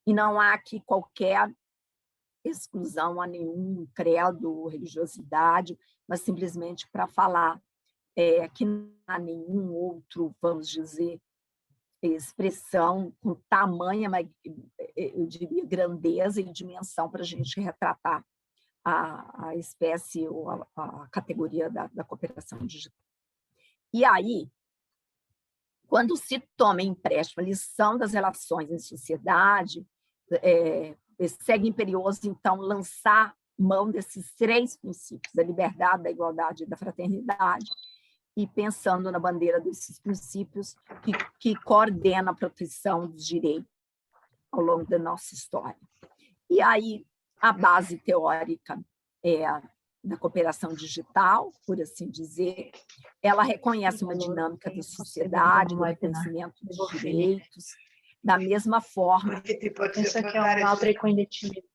E não há aqui qualquer exclusão a nenhum credo ou religiosidade, mas simplesmente para falar que não há nenhum outro, vamos dizer, expressão com tamanha, mas eu diria grandeza e dimensão para a gente retratar a espécie ou a categoria da cooperação digital. E aí, quando se toma empréstimo a lição das relações em sociedade, segue imperioso, então, lançar mão desses 3 princípios, da liberdade, da igualdade e da fraternidade, e pensando na bandeira desses princípios que coordena a proteção dos direitos ao longo da nossa história. E aí, a base teórica da cooperação digital, por assim dizer, ela reconhece uma dinâmica da sociedade, do reconhecimento dos direitos, da mesma forma.
Isso aqui é um altro indefinito.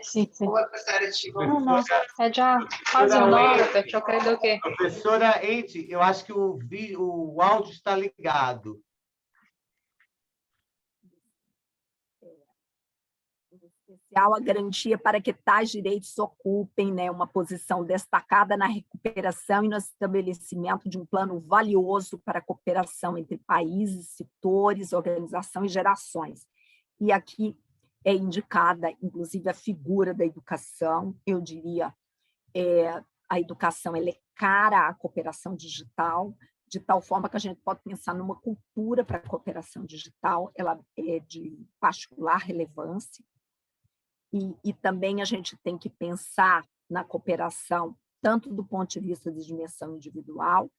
Sim, sim. Não, é já quase 1 hora, perciò credo che...
Professora Eide, eu acho que o áudio está ligado.
Em especial, a garantia para que tais direitos ocupem, né, uma posição destacada na recuperação e no estabelecimento de um plano valioso para a cooperação entre países, setores, organização e gerações. E aqui é indicada, inclusive, a figura da educação, eu diria, a educação ela é cara à cooperação digital, de tal forma que a gente pode pensar numa cultura para a cooperação digital, ela é de particular relevância, e também a gente tem que pensar na cooperação, tanto do ponto de vista de dimensão individual,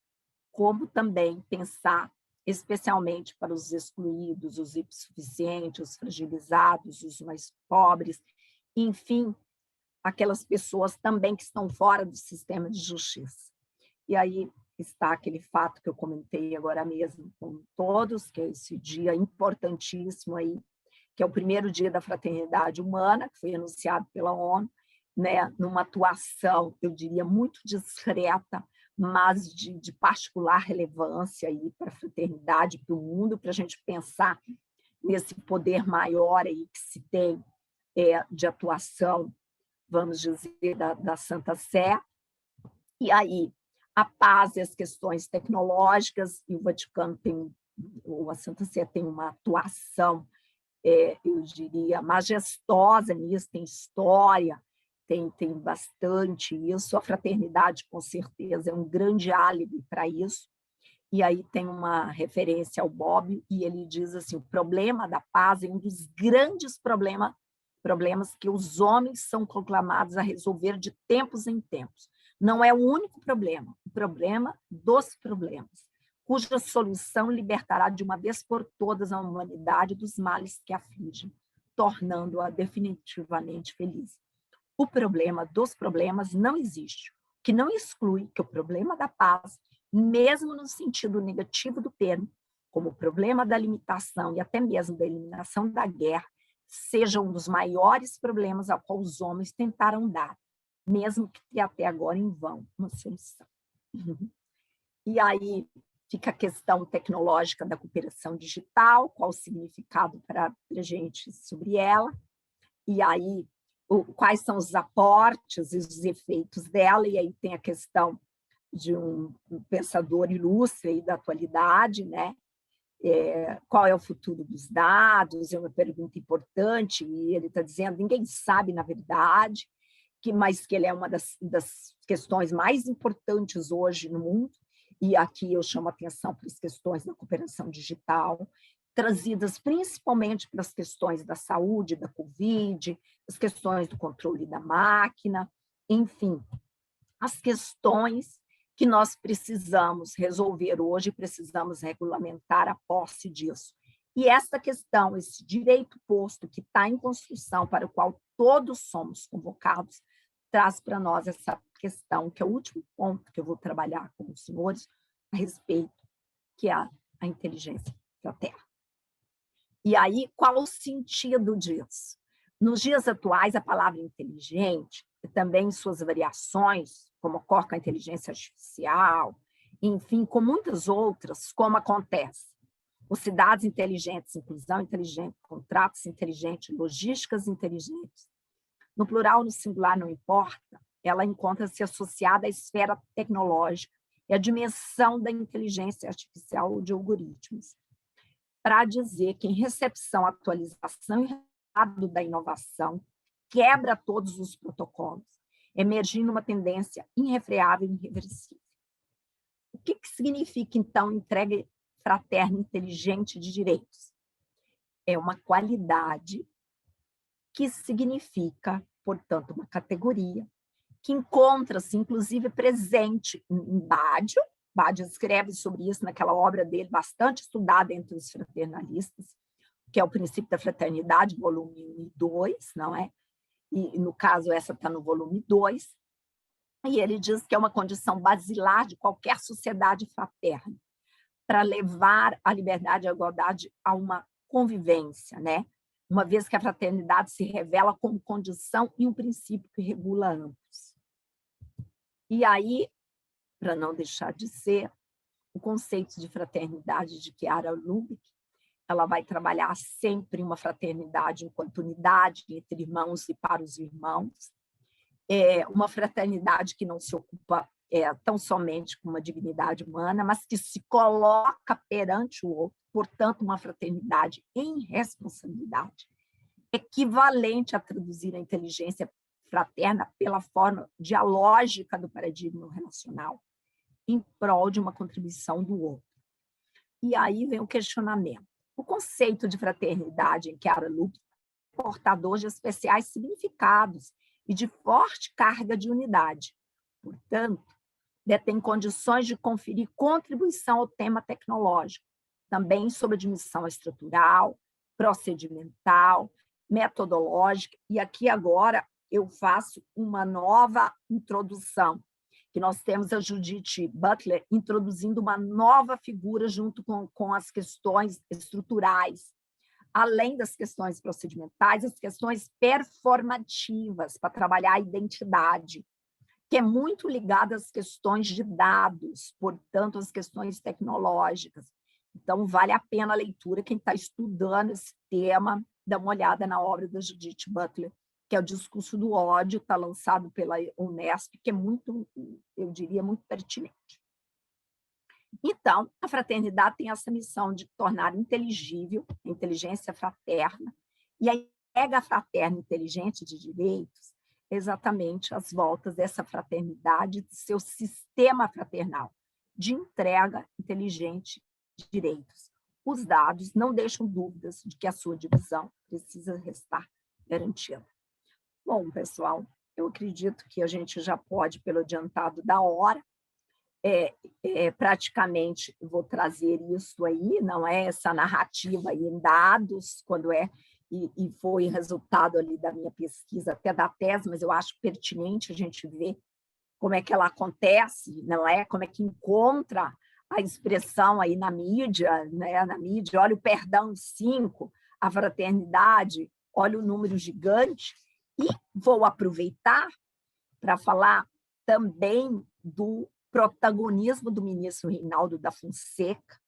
como também pensar especialmente para os excluídos, os hipossuficientes, os fragilizados, os mais pobres, enfim, aquelas pessoas também que estão fora do sistema de justiça. E aí está aquele fato que eu comentei agora mesmo com todos, que é esse dia importantíssimo aí, que é o primeiro dia da fraternidade humana, que foi anunciado pela ONU, né, numa atuação, eu diria, muito discreta, mas de particular relevância para a fraternidade, para o mundo, para a gente pensar nesse poder maior aí que se tem de atuação, vamos dizer, da Santa Sé. E aí, a paz e as questões tecnológicas, e o Vaticano tem, ou a Santa Sé tem uma atuação, eu diria, majestosa nisso, tem história, tem bastante isso, a fraternidade, com certeza, é um grande álibi para isso, e aí tem uma referência ao Bob, e ele diz assim, o problema da paz é um dos grandes problemas que os homens são proclamados a resolver de tempos em tempos. Não é o único problema, o problema dos problemas, cuja solução libertará de uma vez por todas a humanidade dos males que afligem, tornando-a definitivamente feliz. O problema dos problemas não existe, o que não exclui que o problema da paz, mesmo no sentido negativo do termo, como o problema da limitação e até mesmo da eliminação da guerra, seja um dos maiores problemas ao qual os homens tentaram dar, mesmo que até agora em vão, uma solução. E aí fica a questão tecnológica da cooperação digital, qual o significado para a gente sobre ela, e aí quais são os aportes e os efeitos dela, e aí tem a questão de um pensador ilustre aí da atualidade, né, qual é o futuro dos dados, é uma pergunta importante, e ele está dizendo, ninguém sabe, na verdade, mas que ele é uma das questões mais importantes hoje no mundo, e aqui eu chamo a atenção para as questões da cooperação digital, trazidas principalmente pelas questões da saúde, da Covid, as questões do controle da máquina, enfim, as questões que nós precisamos resolver hoje, precisamos regulamentar a posse disso. E essa questão, esse direito posto que está em construção, para o qual todos somos convocados, traz para nós essa questão, que é o último ponto que eu vou trabalhar com os senhores a respeito, que é a inteligência da Terra. E aí, qual o sentido disso? Nos dias atuais, a palavra inteligente, e também suas variações, como ocorre com a inteligência artificial, enfim, com muitas outras, como acontece? Os cidades inteligentes, inclusão inteligente, contratos inteligentes, logísticas inteligentes. No plural, no singular, não importa, ela encontra-se associada à esfera tecnológica e à dimensão da inteligência artificial ou de algoritmos, para dizer que em recepção, atualização e resultado da inovação, quebra todos os protocolos, emergindo uma tendência irrefreável e irreversível. O que significa, então, entrega fraterna inteligente de direitos? É uma qualidade que significa, portanto, uma categoria que encontra-se, inclusive, presente em Badiou. Badiou escreve sobre isso naquela obra dele, bastante estudada entre os fraternalistas, que é o Princípio da Fraternidade, volume 1 e 2, não é? E, no caso, essa está no volume 2, e ele diz que é uma condição basilar de qualquer sociedade fraterna, para levar a liberdade e a igualdade a uma convivência, né? Uma vez que a fraternidade se revela como condição e um princípio que regula ambos. E aí, para não deixar de ser, o conceito de fraternidade de Chiara Lubick, ela vai trabalhar sempre uma fraternidade enquanto unidade entre irmãos e para os irmãos, uma fraternidade que não se ocupa tão somente com uma dignidade humana, mas que se coloca perante o outro, portanto, uma fraternidade em responsabilidade, equivalente a traduzir a inteligência fraterna pela forma dialógica do paradigma relacional, em prol de uma contribuição do outro. E aí vem o questionamento. O conceito de fraternidade em Chiara Lubick é portador de especiais significados e de forte carga de unidade. Portanto, detém condições de conferir contribuição ao tema tecnológico, também sobre a dimensão estrutural, procedimental, metodológica, e aqui agora eu faço uma nova introdução, que nós temos a Judith Butler introduzindo uma nova figura junto com as questões estruturais, além das questões procedimentais, as questões performativas, para trabalhar a identidade, que é muito ligada às questões de dados, portanto, às questões tecnológicas. Então, vale a pena a leitura, quem está estudando esse tema, dá uma olhada na obra da Judith Butler, que é o Discurso do Ódio, está lançado pela Unesp, que é muito, eu diria, muito pertinente. Então, a fraternidade tem essa missão de tornar inteligível a inteligência fraterna, e a entrega fraterna inteligente de direitos é exatamente as voltas dessa fraternidade, de seu sistema fraternal, de entrega inteligente de direitos. Os dados não deixam dúvidas de que a sua divisão precisa restar garantida. Bom, pessoal, eu acredito que a gente já pode, pelo adiantado da hora, praticamente vou trazer isso aí, não é essa narrativa aí em dados, quando e foi resultado ali da minha pesquisa, até da tese, mas eu acho pertinente a gente ver como é que ela acontece, não é? Como é que encontra a expressão aí na mídia, né? Na mídia, olha o perdão 5, a fraternidade, olha o número gigante, e vou aproveitar para falar também do protagonismo do ministro Reinaldo da Fonseca,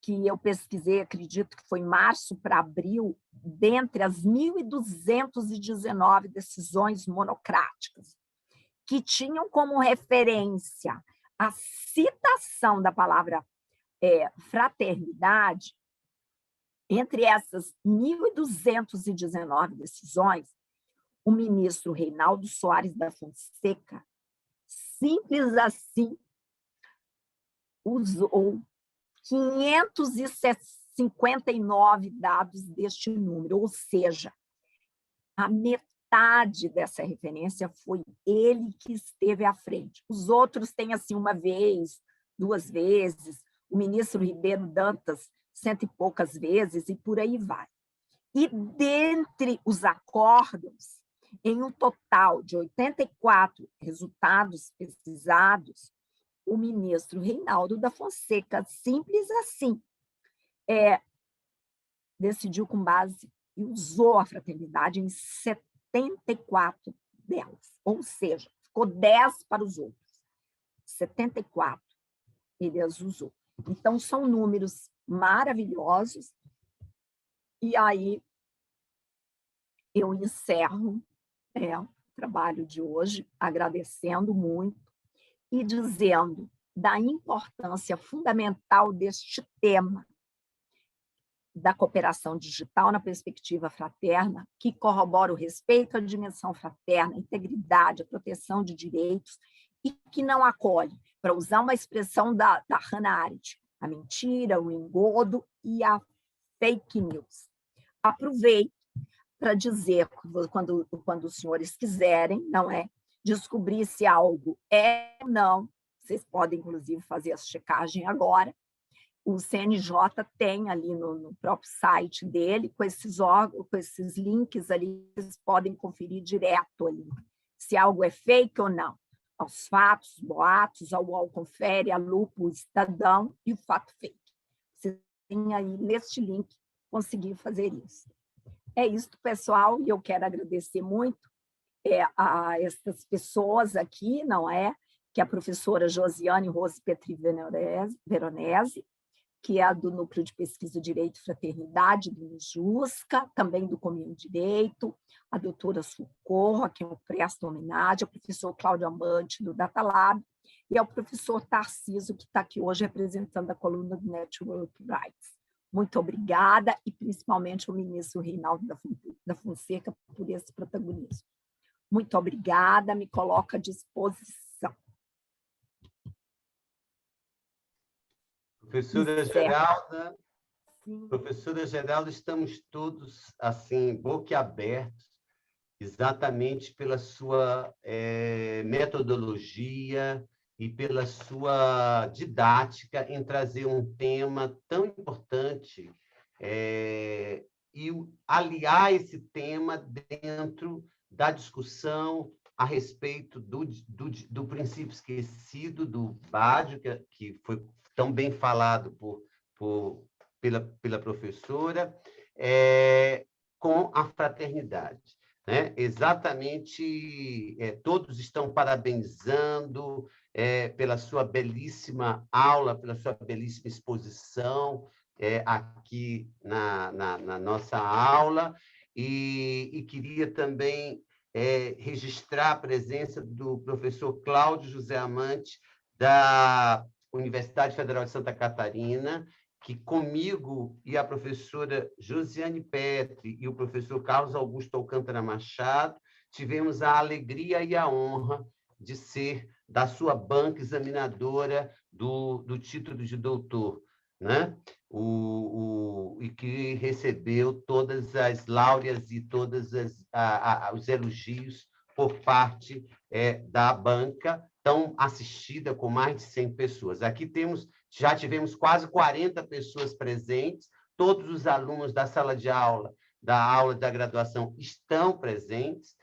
que eu pesquisei, acredito que foi março para abril, dentre as 1.219 decisões monocráticas, que tinham como referência a citação da palavra fraternidade, entre essas 1.219 decisões, o ministro Reinaldo Soares da Fonseca, simples assim, usou 559 dados deste número, ou seja, a metade dessa referência foi ele que esteve à frente. Os outros têm, assim, uma vez, 2 vezes, o ministro Ribeiro Dantas, 100 e poucas vezes, e por aí vai. E dentre os acórdãos, em um total de 84 resultados pesquisados, o ministro Reinaldo da Fonseca, simples assim, decidiu com base e usou a fraternidade em 74 delas, ou seja, ficou 10 para os outros. 74 ele as usou. Então, são números maravilhosos. E aí, eu encerro o trabalho de hoje, agradecendo muito e dizendo da importância fundamental deste tema da cooperação digital na perspectiva fraterna, que corrobora o respeito à dimensão fraterna, a integridade, a proteção de direitos, e que não acolhe, para usar uma expressão da Hannah Arendt, a mentira, o engodo e a fake news. Aproveito para dizer, quando os senhores quiserem, não é, descobrir se algo é ou não, vocês podem, inclusive, fazer a checagem agora. O CNJ tem ali no próprio site dele, com esses órgãos, com esses links ali, vocês podem conferir direto ali, se algo é fake ou não, aos fatos, boatos, ao UOL Confere, a Lupo, o Estadão e o Fato Fake. Vocês têm aí, neste link, conseguir fazer isso. É isso, pessoal, e eu quero agradecer muito a essas pessoas aqui, não é? Que é a professora Josiane Rose Petri Veronese, que é do Núcleo de Pesquisa Direito e Fraternidade, do Injusca, também do Comunhão Direito, a doutora Socorro, a quem eu presto homenagem, o professor Cláudio Amante, do Datalab, e ao professor Tarciso, que está aqui hoje representando a coluna do Network Rights. Muito obrigada, e principalmente ao ministro Reinaldo da Fonseca por esse protagonismo. Muito obrigada, me coloco à disposição.
Professora Geralda, estamos todos assim boquiabertos, exatamente pela sua metodologia e pela sua didática em trazer um tema tão importante e aliar esse tema dentro da discussão a respeito do princípio esquecido do Bádio, que foi tão bem falado pela professora, com a fraternidade. Né? Exatamente, todos estão parabenizando pela sua belíssima aula, pela sua belíssima exposição aqui na nossa aula, e queria também registrar a presença do professor Cláudio José Amante, da Universidade Federal de Santa Catarina, que comigo e a professora Josiane Petri e o professor Carlos Augusto Alcântara Machado tivemos a alegria e a honra de ser da sua banca examinadora do título de doutor, né? E que recebeu todas as láureas e todos os elogios por parte da banca, tão assistida com mais de 100 pessoas. Aqui já tivemos quase 40 pessoas presentes, todos os alunos da sala de aula, da aula da graduação, estão presentes.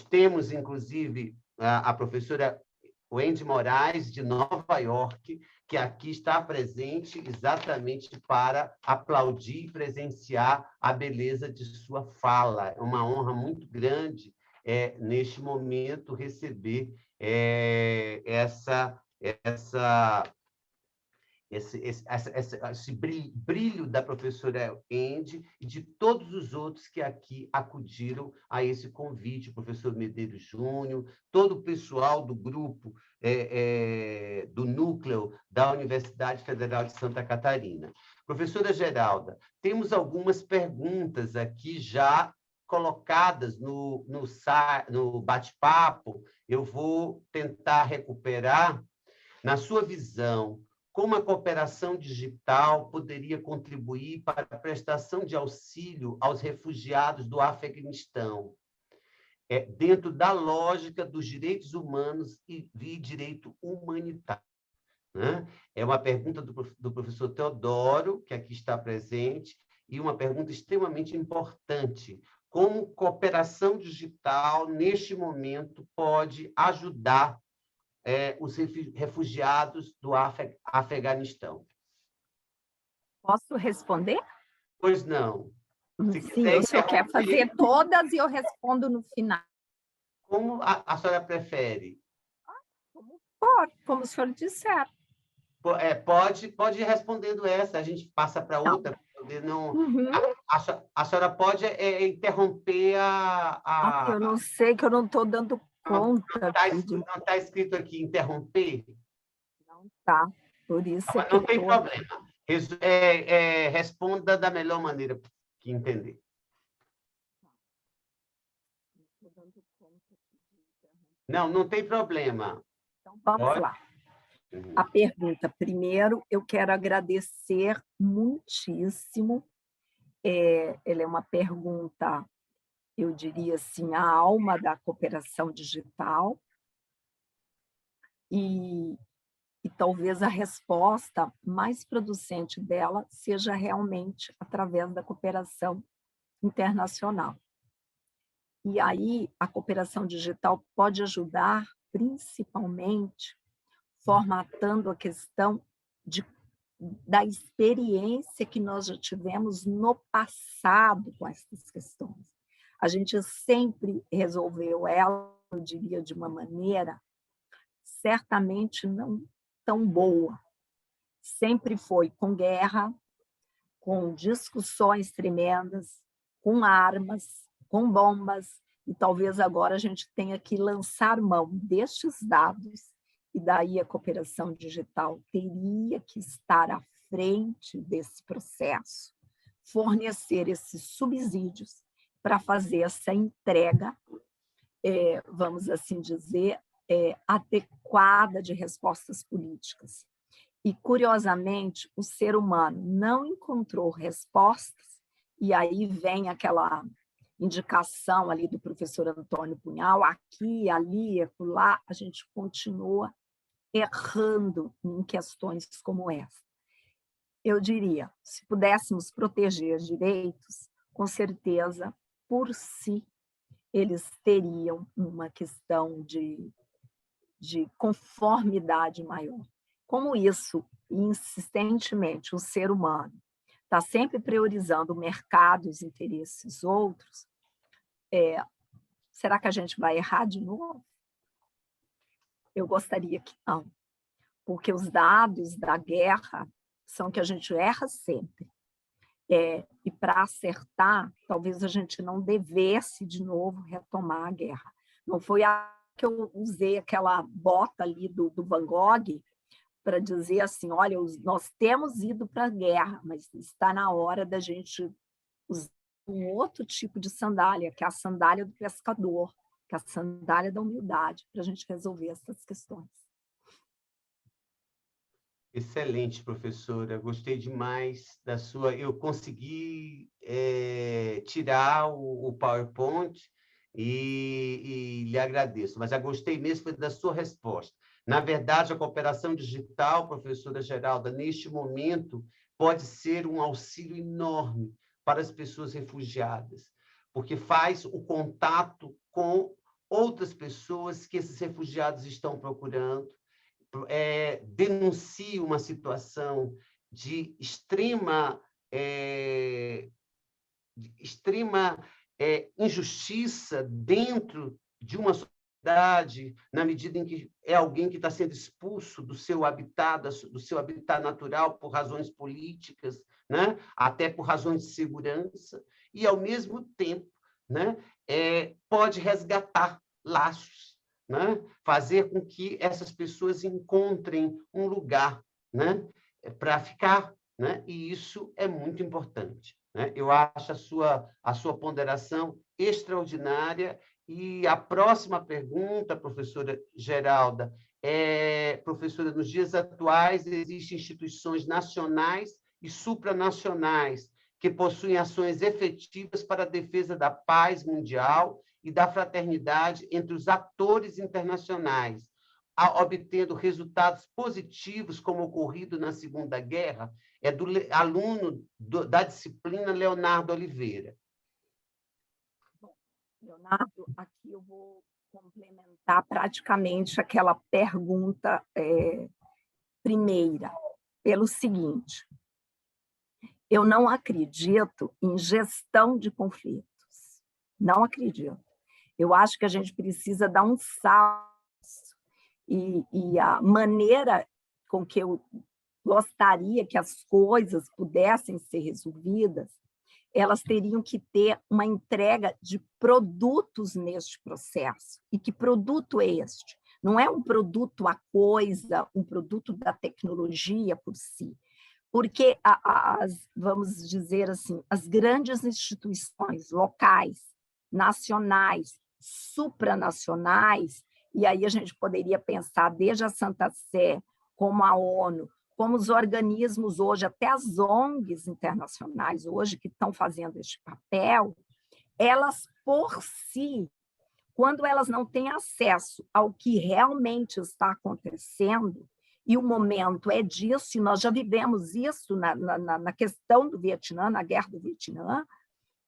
Temos, inclusive, a professora Wendy Moraes, de Nova York, que aqui está presente exatamente para aplaudir e presenciar a beleza de sua fala. É uma honra muito grande, neste momento, receber esse brilho da professora Wendy e de todos os outros que aqui acudiram a esse convite, o professor Medeiros Júnior, todo o pessoal do grupo, do núcleo da Universidade Federal de Santa Catarina. Professora Geralda, temos algumas perguntas aqui já colocadas no bate-papo. Eu vou tentar recuperar. Na sua visão, como a cooperação digital poderia contribuir para a prestação de auxílio aos refugiados do Afeganistão, dentro da lógica dos direitos humanos e direito humanitário? Né? É uma pergunta do professor Teodoro, que aqui está presente, e uma pergunta extremamente importante. Como cooperação digital, neste momento, pode ajudar os refugiados do Afeganistão?
Posso responder?
Pois não.
Sim, o senhor quer fazer todas e eu respondo no final.
Como a senhora prefere?
Como o senhor disser.
Pode ir respondendo essa, a gente passa para outra. Não.
Uhum.
A senhora pode interromper
eu não sei, que eu não estou dando conta.
Não está escrito aqui interromper?
Não está, por isso
Mas não tem problema. Responda da melhor maneira que entender. Não tem problema.
Então, vamos lá. A pergunta. Primeiro, eu quero agradecer muitíssimo. Ela é uma pergunta, eu diria assim, a alma da cooperação digital. E talvez a resposta mais producente dela seja realmente através da cooperação internacional. E aí, a cooperação digital pode ajudar, principalmente, formatando a questão da experiência que nós já tivemos no passado com essas questões. A gente sempre resolveu ela, eu diria, de uma maneira certamente não tão boa. Sempre foi com guerra, com discussões tremendas, com armas, com bombas, e talvez agora a gente tenha que lançar mão destes dados, e daí a cooperação digital teria que estar à frente desse processo, fornecer esses subsídios para fazer essa entrega, vamos assim dizer, adequada de respostas políticas. E, curiosamente, o ser humano não encontrou respostas, e aí vem aquela indicação ali do professor Antônio Punhal, aqui, ali, lá, a gente continua errando em questões como essa. Eu diria, se pudéssemos proteger direitos, com certeza, por si, eles teriam uma questão de conformidade maior. Como isso, insistentemente, o ser humano está sempre priorizando o mercado e os interesses outros, será que a gente vai errar de novo? Eu gostaria que não, porque os dados da guerra são que a gente erra sempre. E para acertar, talvez a gente não devesse de novo retomar a guerra. Não foi que eu usei aquela bota ali do Van Gogh para dizer assim, olha, nós temos ido para a guerra, mas está na hora da gente usar um outro tipo de sandália, que é a sandália do pescador, que é a sandália da humildade, para a gente resolver essas questões.
Excelente, professora. Gostei demais da sua... Eu consegui tirar o PowerPoint e lhe agradeço, mas eu gostei mesmo da sua resposta. Na verdade, a cooperação digital, professora Geralda, neste momento, pode ser um auxílio enorme para as pessoas refugiadas, porque faz o contato com outras pessoas que esses refugiados estão procurando, denuncia uma situação de extrema injustiça dentro de uma sociedade, na medida em que é alguém que está sendo expulso do seu habitat natural por razões políticas, né? Até por razões de segurança, e, ao mesmo tempo, né? Pode resgatar laços, né? Fazer com que essas pessoas encontrem um lugar né, para ficar, né? E isso é muito importante, né? Eu acho a sua ponderação extraordinária. E a próxima pergunta, professora Geralda, professora, nos dias atuais existem instituições nacionais e supranacionais que possuem ações efetivas para a defesa da paz mundial e da fraternidade entre os atores internacionais, obtendo resultados positivos, como ocorrido na Segunda Guerra. É do aluno da disciplina Leonardo Oliveira.
Leonardo, aqui eu vou complementar praticamente aquela pergunta primeira, pelo seguinte: eu não acredito em gestão de conflitos, não acredito. Eu acho que a gente precisa dar um salto, e a maneira com que eu gostaria que as coisas pudessem ser resolvidas, elas teriam que ter uma entrega de produtos neste processo. E que produto é este? Não é um produto a coisa, um produto da tecnologia por si. Porque, vamos dizer assim, as grandes instituições locais, nacionais, supranacionais, e aí a gente poderia pensar desde a Santa Sé, como a ONU, como os organismos hoje, até as ONGs internacionais hoje que estão fazendo este papel, elas por si, quando elas não têm acesso ao que realmente está acontecendo, e o momento é disso, e nós já vivemos isso na questão do Vietnã, na guerra do Vietnã,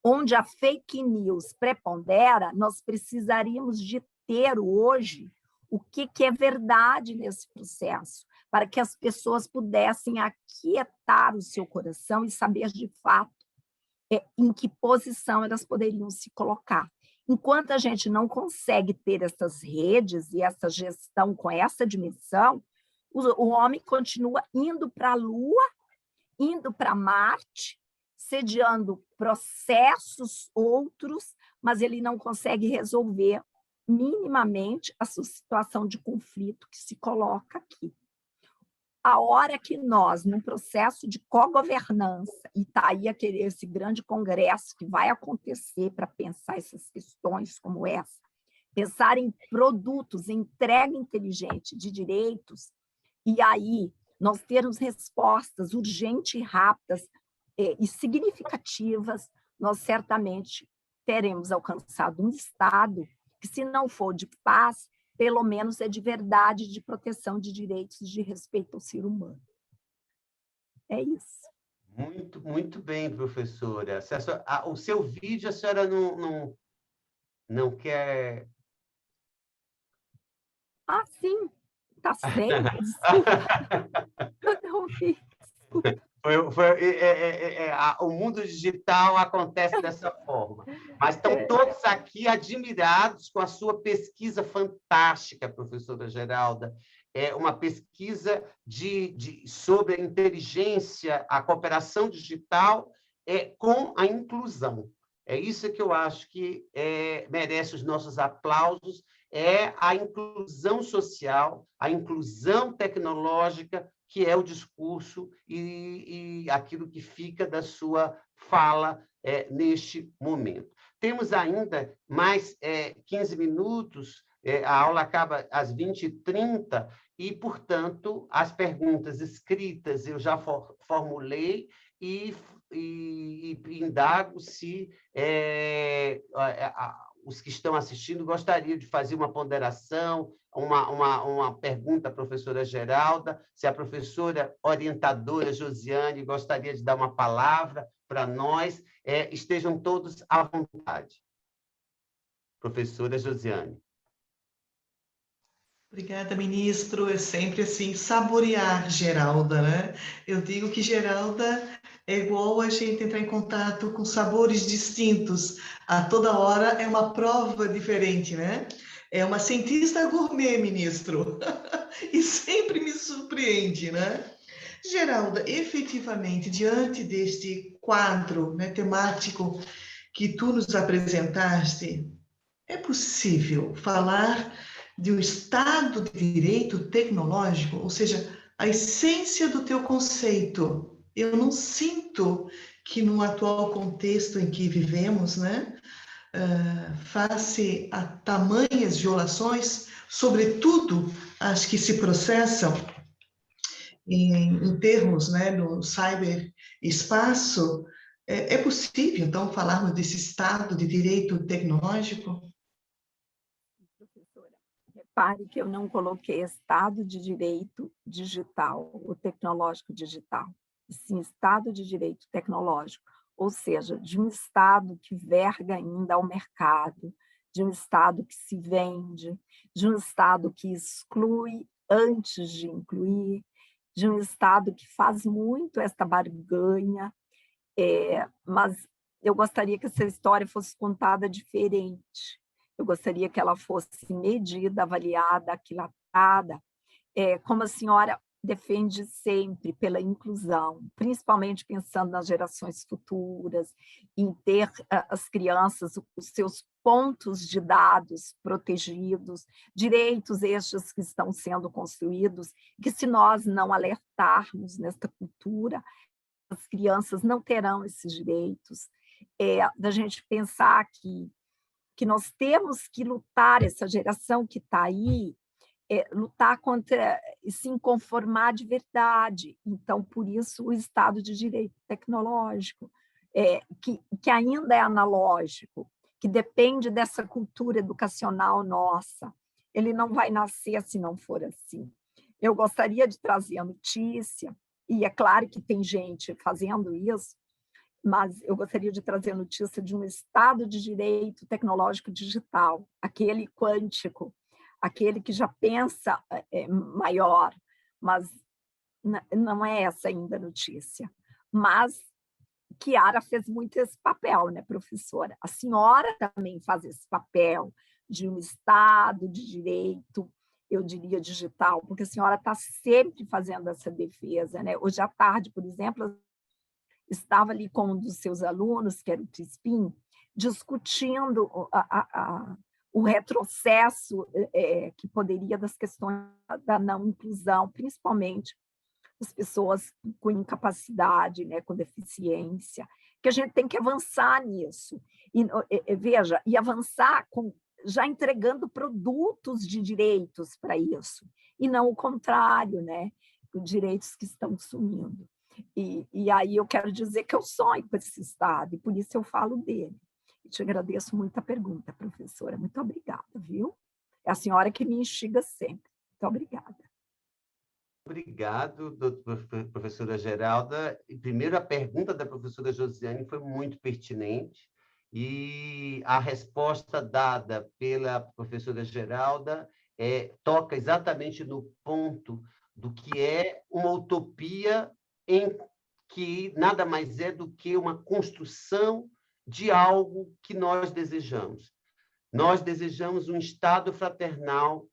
onde a fake news prepondera, nós precisaríamos de ter hoje o que é verdade nesse processo, para que as pessoas pudessem aquietar o seu coração e saber de fato em que posição elas poderiam se colocar. Enquanto a gente não consegue ter essas redes e essa gestão com essa dimensão, o homem continua indo para a Lua, indo para Marte, sediando processos outros, mas ele não consegue resolver minimamente a sua situação de conflito que se coloca aqui. A hora que nós, num processo de cogovernança, e está aí esse grande congresso que vai acontecer para pensar essas questões como essa, pensar em produtos, em entrega inteligente de direitos, e aí nós termos respostas urgentes e rápidas e significativas, nós certamente teremos alcançado um Estado que, se não for de paz, pelo menos é de verdade, de proteção de direitos, de respeito ao ser humano. É isso.
Muito, muito bem, professora. O seu vídeo, a senhora não quer...
Ah, sim. Está sem? Desculpa. Eu não vi. Desculpa.
O mundo digital acontece dessa forma. Mas estão todos aqui admirados com a sua pesquisa fantástica, professora Geralda. É uma pesquisa sobre a inteligência, a cooperação digital com a inclusão. É isso que eu acho que merece os nossos aplausos, é a inclusão social, a inclusão tecnológica, que é o discurso e aquilo que fica da sua fala neste momento. Temos ainda mais 15 minutos, a aula acaba às 20h30, e, portanto, as perguntas escritas eu já formulei e indago se os que estão assistindo gostariam de fazer uma ponderação, uma pergunta à professora Geralda, se a professora orientadora Josiane gostaria de dar uma palavra para nós, estejam todos à vontade. Professora Josiane.
Obrigada, ministro. É sempre assim, saborear Geralda, né? Eu digo que Geralda é igual a gente entrar em contato com sabores distintos. A toda hora é uma prova diferente, né? É uma cientista gourmet, ministro. E sempre me surpreende, né? Geralda, efetivamente, diante deste quadro, né, temático que tu nos apresentaste, é possível falar de um Estado de Direito tecnológico, ou seja, a essência do teu conceito. Eu não sinto que no atual contexto em que vivemos, né, face a tamanhas violações, sobretudo as que se processam em termos, né, no cyberespaço, é possível, então, falarmos desse Estado de Direito Tecnológico?
Professora, repare que eu não coloquei Estado de Direito Digital, o tecnológico digital, e sim Estado de Direito Tecnológico, ou seja, de um Estado que verga ainda ao mercado, de um Estado que se vende, de um Estado que exclui antes de incluir, de um Estado que faz muito esta barganha, mas eu gostaria que essa história fosse contada diferente. Eu gostaria que ela fosse medida, avaliada, aquilatada, como a senhora defende sempre pela inclusão, principalmente pensando nas gerações futuras, em ter as crianças, os seus pontos de dados protegidos, direitos estes que estão sendo construídos, que se nós não alertarmos nesta cultura, as crianças não terão esses direitos, da gente pensar que nós temos que lutar, essa geração que está aí, lutar contra e se conformar de verdade. Então, por isso, o Estado de Direito Tecnológico, que ainda é analógico, que depende dessa cultura educacional nossa, ele não vai nascer se não for assim. Eu gostaria de trazer a notícia, e é claro que tem gente fazendo isso, mas eu gostaria de trazer a notícia de um Estado de Direito Tecnológico Digital, aquele quântico, aquele que já pensa maior, mas não é essa ainda a notícia. Mas Chiara fez muito esse papel, né, professora? A senhora também faz esse papel de um Estado de Direito, eu diria digital, porque a senhora está sempre fazendo essa defesa, né? Hoje à tarde, por exemplo, estava ali com um dos seus alunos, que era o Crispim, discutindo o retrocesso que poderia das questões da não inclusão, principalmente as pessoas com incapacidade, né, com deficiência, que a gente tem que avançar nisso. Veja, e avançar já entregando produtos de direitos para isso, e não o contrário, né, direitos que estão sumindo. E aí eu quero dizer que eu sonho com esse Estado, e por isso eu falo dele. E te agradeço muito a pergunta, professora. Muito obrigada, viu? É a senhora que me instiga sempre. Muito obrigada.
Obrigado, professora Geralda. Primeiro, a pergunta da professora Josiane foi muito pertinente, e a resposta dada pela professora Geralda toca exatamente no ponto do que é uma utopia, em que nada mais é do que uma construção de algo que nós desejamos. Nós desejamos um Estado fraternal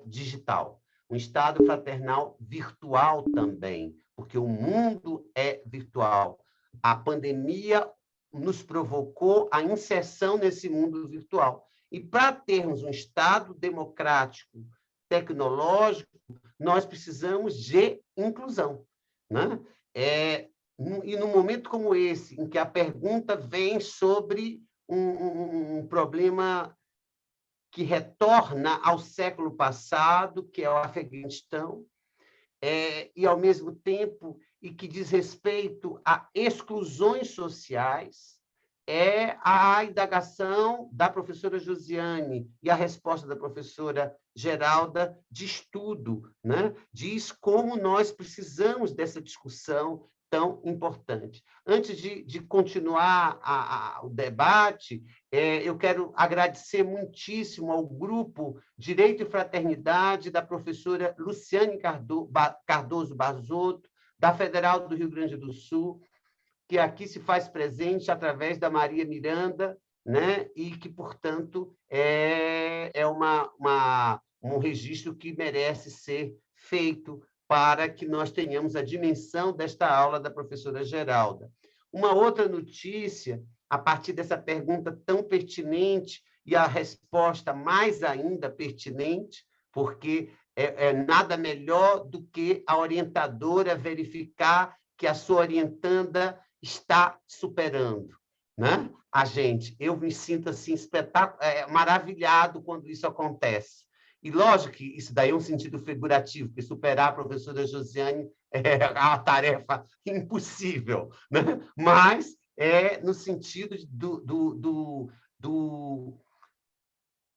digital, um Estado fraternal virtual também, porque o mundo é virtual. A pandemia nos provocou a inserção nesse mundo virtual. E para termos um Estado democrático, tecnológico, nós precisamos de inclusão, né? E num momento como esse, em que a pergunta vem sobre um problema que retorna ao século passado, que é o Afeganistão, e, ao mesmo tempo, e que diz respeito a exclusões sociais, a indagação da professora Josiane e a resposta da professora Geralda de estudo, né? Diz como nós precisamos dessa discussão tão importante. Antes de continuar o debate, eu quero agradecer muitíssimo ao grupo Direito e Fraternidade da professora Luciane Cardoso Barzotto, da Federal do Rio Grande do Sul, que aqui se faz presente através da Maria Miranda, né? E que, portanto, é um registro que merece ser feito para que nós tenhamos a dimensão desta aula da professora Geralda. Uma outra notícia, a partir dessa pergunta tão pertinente e a resposta mais ainda pertinente, porque nada melhor do que a orientadora verificar que a sua orientanda está superando, né? A gente. Eu me sinto assim, maravilhado quando isso acontece. E, lógico que isso daí é um sentido figurativo, porque superar a professora Josiane é uma tarefa impossível, né? Mas é no sentido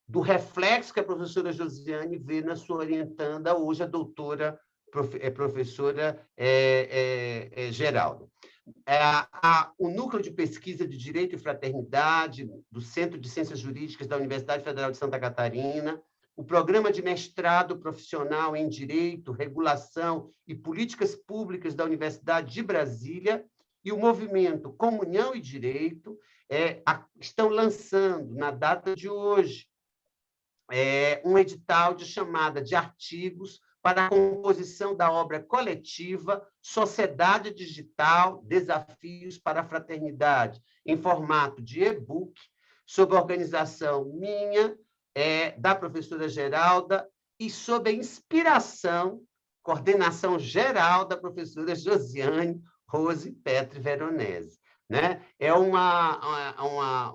do reflexo que a professora Josiane vê na sua orientanda, hoje a doutora professora Geralda. O Núcleo de Pesquisa de Direito e Fraternidade do Centro de Ciências Jurídicas da Universidade Federal de Santa Catarina, o Programa de Mestrado Profissional em Direito, Regulação e Políticas Públicas da Universidade de Brasília e o Movimento Comunhão e Direito estão lançando, na data de hoje, um edital de chamada de artigos para a composição da obra coletiva Sociedade Digital, Desafios para a Fraternidade, em formato de e-book, sob a organização minha, da professora Geralda, e sob a inspiração, coordenação geral da professora Josiane Rose Petri Veronese. Né? É uma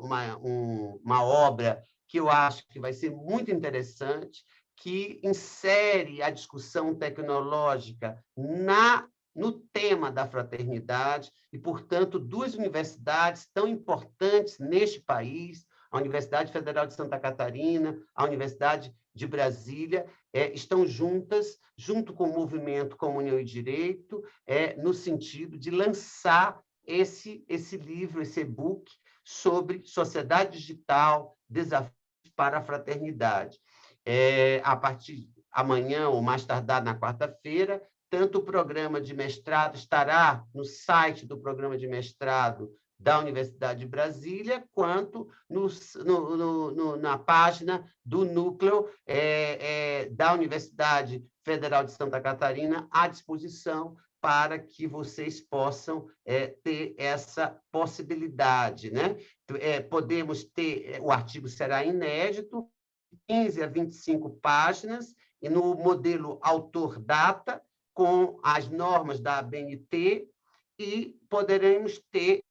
obra que eu acho que vai ser muito interessante, que insere a discussão tecnológica no tema da fraternidade e, portanto, duas universidades tão importantes neste país, a Universidade Federal de Santa Catarina, a Universidade de Brasília, estão juntas, junto com o Movimento Comunhão e Direito, no sentido de lançar esse livro, esse e-book, sobre sociedade digital, desafios para a fraternidade. A partir de amanhã, ou mais tardar na quarta-feira, tanto o programa de mestrado estará no site do programa de mestrado da Universidade de Brasília, quanto na página do núcleo da Universidade Federal de Santa Catarina, à disposição para que vocês possam ter essa possibilidade. Né? Podemos ter, o artigo será inédito, 15 a 25 páginas, e no modelo autor-data, com as normas da ABNT, e poderemos ter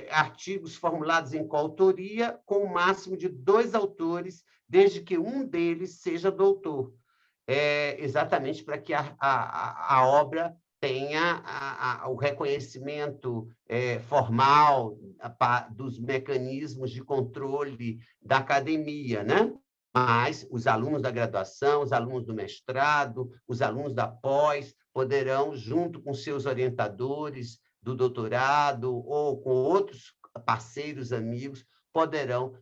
artigos formulados em coautoria, com o máximo de 2 autores, desde que um deles seja doutor, exatamente para que a obra tenha o reconhecimento formal dos mecanismos de controle da academia, né? Mas os alunos da graduação, os alunos do mestrado, os alunos da pós, poderão, junto com seus orientadores do doutorado ou com outros parceiros, amigos, poderão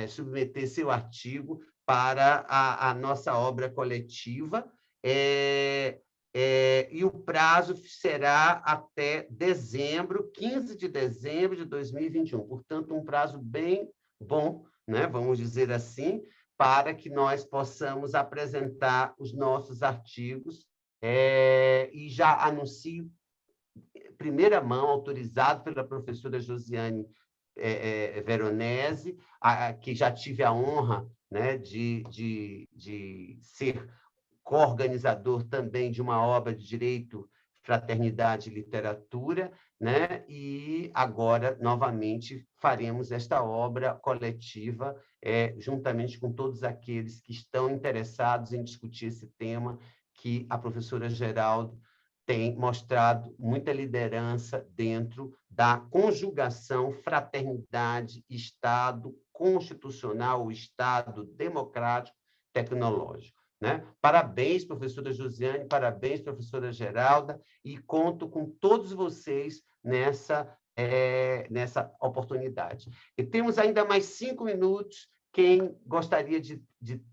submeter seu artigo para a nossa obra coletiva, e o prazo será até dezembro, 15 de dezembro de 2021. Portanto, um prazo bem bom, né, vamos dizer assim, para que nós possamos apresentar os nossos artigos, e já anuncio, primeira mão, autorizado pela professora Josiane Veronese, que já tive a honra, né, de ser co-organizador também de uma obra de Direito, Fraternidade e Literatura, né? E agora, novamente, faremos esta obra coletiva, juntamente com todos aqueles que estão interessados em discutir esse tema, que a professora Geralda tem mostrado muita liderança dentro da conjugação fraternidade, Estado constitucional, o Estado democrático, tecnológico. Né? Parabéns, professora Josiane, parabéns, professora Geralda, e conto com todos vocês nessa oportunidade. E temos ainda mais 5 minutos. Quem gostaria de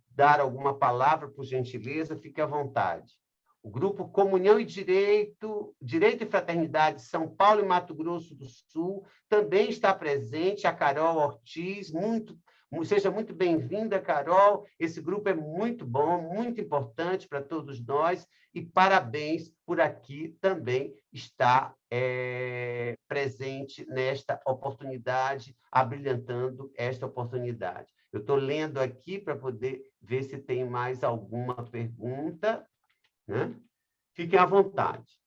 dar alguma palavra, por gentileza, fique à vontade. O grupo Comunhão e Direito, Direito e Fraternidade São Paulo e Mato Grosso do Sul também está presente, a Carol Ortiz, seja muito bem-vinda, Carol. Esse grupo é muito bom, muito importante para todos nós, e parabéns por aqui também estar presente nesta oportunidade, abrilhantando esta oportunidade. Eu estou lendo aqui para poder ver se tem mais alguma pergunta, né? Fiquem à vontade.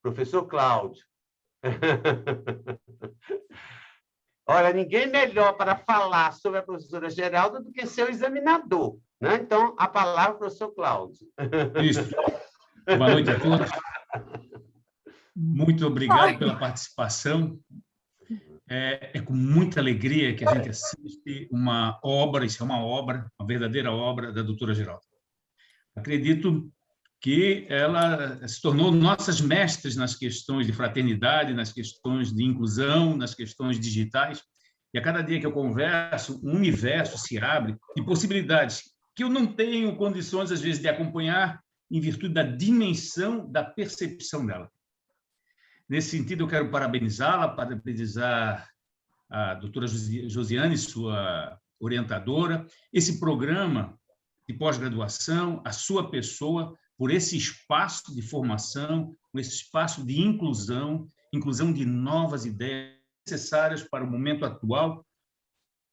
Professor Cláudio. Olha, ninguém melhor para falar sobre a professora Geralda do que seu examinador, né? Então, a palavra, professor Cláudio.
Isso. Boa noite a todos. Muito obrigado pela participação. É com muita alegria que a gente assiste uma obra, isso é uma obra, uma verdadeira obra da doutora Geralda. Acredito que ela se tornou nossas mestres nas questões de fraternidade, nas questões de inclusão, nas questões digitais. E a cada dia que eu converso, um universo se abre de possibilidades que eu não tenho condições, às vezes, de acompanhar em virtude da dimensão da percepção dela. Nesse sentido, eu quero parabenizá-la, parabenizar a doutora Josiane, sua orientadora, esse programa de pós-graduação, a sua pessoa, por esse espaço de formação, por esse espaço de inclusão de novas ideias necessárias para o momento atual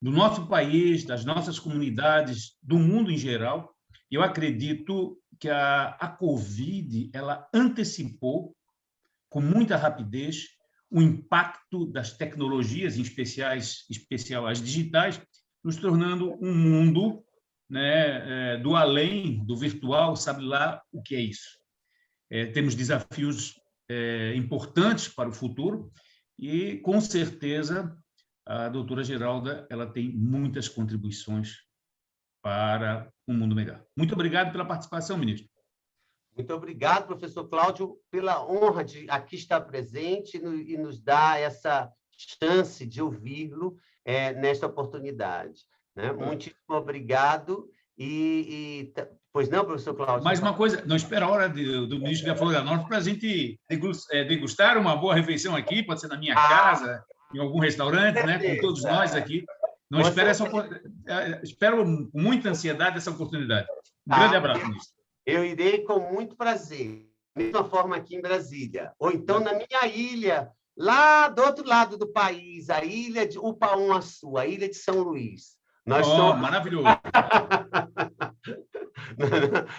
do nosso país, das nossas comunidades, do mundo em geral. Eu acredito que a Covid ela antecipou com muita rapidez o impacto das tecnologias, em especial as digitais, nos tornando um mundo, né, do além, do virtual, sabe lá o que é isso. Temos desafios importantes para o futuro e, com certeza, a doutora Geralda ela tem muitas contribuições para um mundo melhor. Muito obrigado pela participação, ministro.
Muito obrigado, professor Cláudio, pela honra de aqui estar presente e nos dar essa chance de ouvi-lo nesta oportunidade. Né? Muitíssimo obrigado. Pois não, professor Cláudio?
Mais uma coisa, não espera a hora do ministro da Florianópolis para a gente degustar uma boa refeição aqui, pode ser na minha casa, em algum restaurante, né, com todos nós aqui. Não espero espero com muita ansiedade essa oportunidade. Um grande abraço, ministro.
Eu irei com muito prazer. Da mesma forma aqui em Brasília. Ou então na minha ilha, lá do outro lado do país, a ilha de Upaonhaçu, a ilha de São Luís. Nós somos...
Maravilhoso.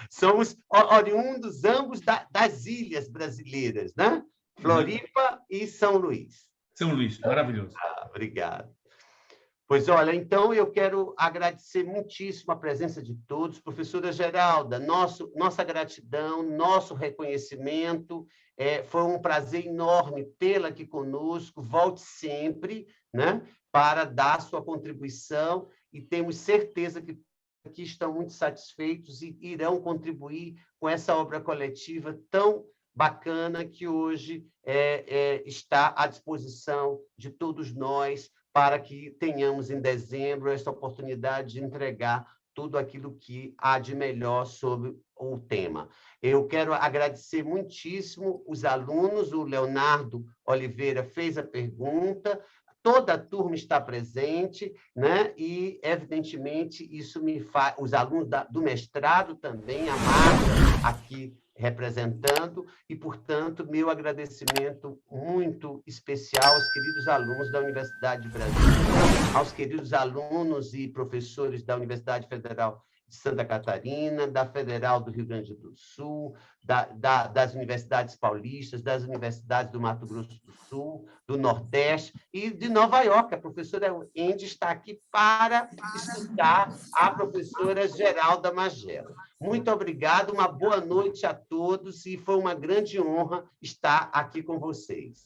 Somos oriundos ambos das ilhas brasileiras, né? Floripa e São Luís.
São Luís, maravilhoso.
Obrigado. Pois, olha, então eu quero agradecer muitíssimo a presença de todos. Professora Geralda, nossa gratidão, nosso reconhecimento. Foi um prazer enorme tê-la aqui conosco. Volte sempre, né, para dar sua contribuição e temos certeza que aqui estão muito satisfeitos e irão contribuir com essa obra coletiva tão bacana que hoje está à disposição de todos nós, para que tenhamos em dezembro essa oportunidade de entregar tudo aquilo que há de melhor sobre o tema. Eu quero agradecer muitíssimo os alunos, o Leonardo Oliveira fez a pergunta, toda a turma está presente, né? E, evidentemente, isso me faz... Os alunos do mestrado também, a Marta aqui representando, e, portanto, meu agradecimento muito especial aos queridos alunos da Universidade de Brasília, aos queridos alunos e professores da Universidade Federal de Santa Catarina, da Federal do Rio Grande do Sul, das universidades paulistas, das universidades do Mato Grosso do Sul, do Nordeste e de Nova York. A professora Andy está aqui para escutar a professora Geralda Magela. Muito obrigado, uma boa noite a todos e foi uma grande honra estar aqui com vocês.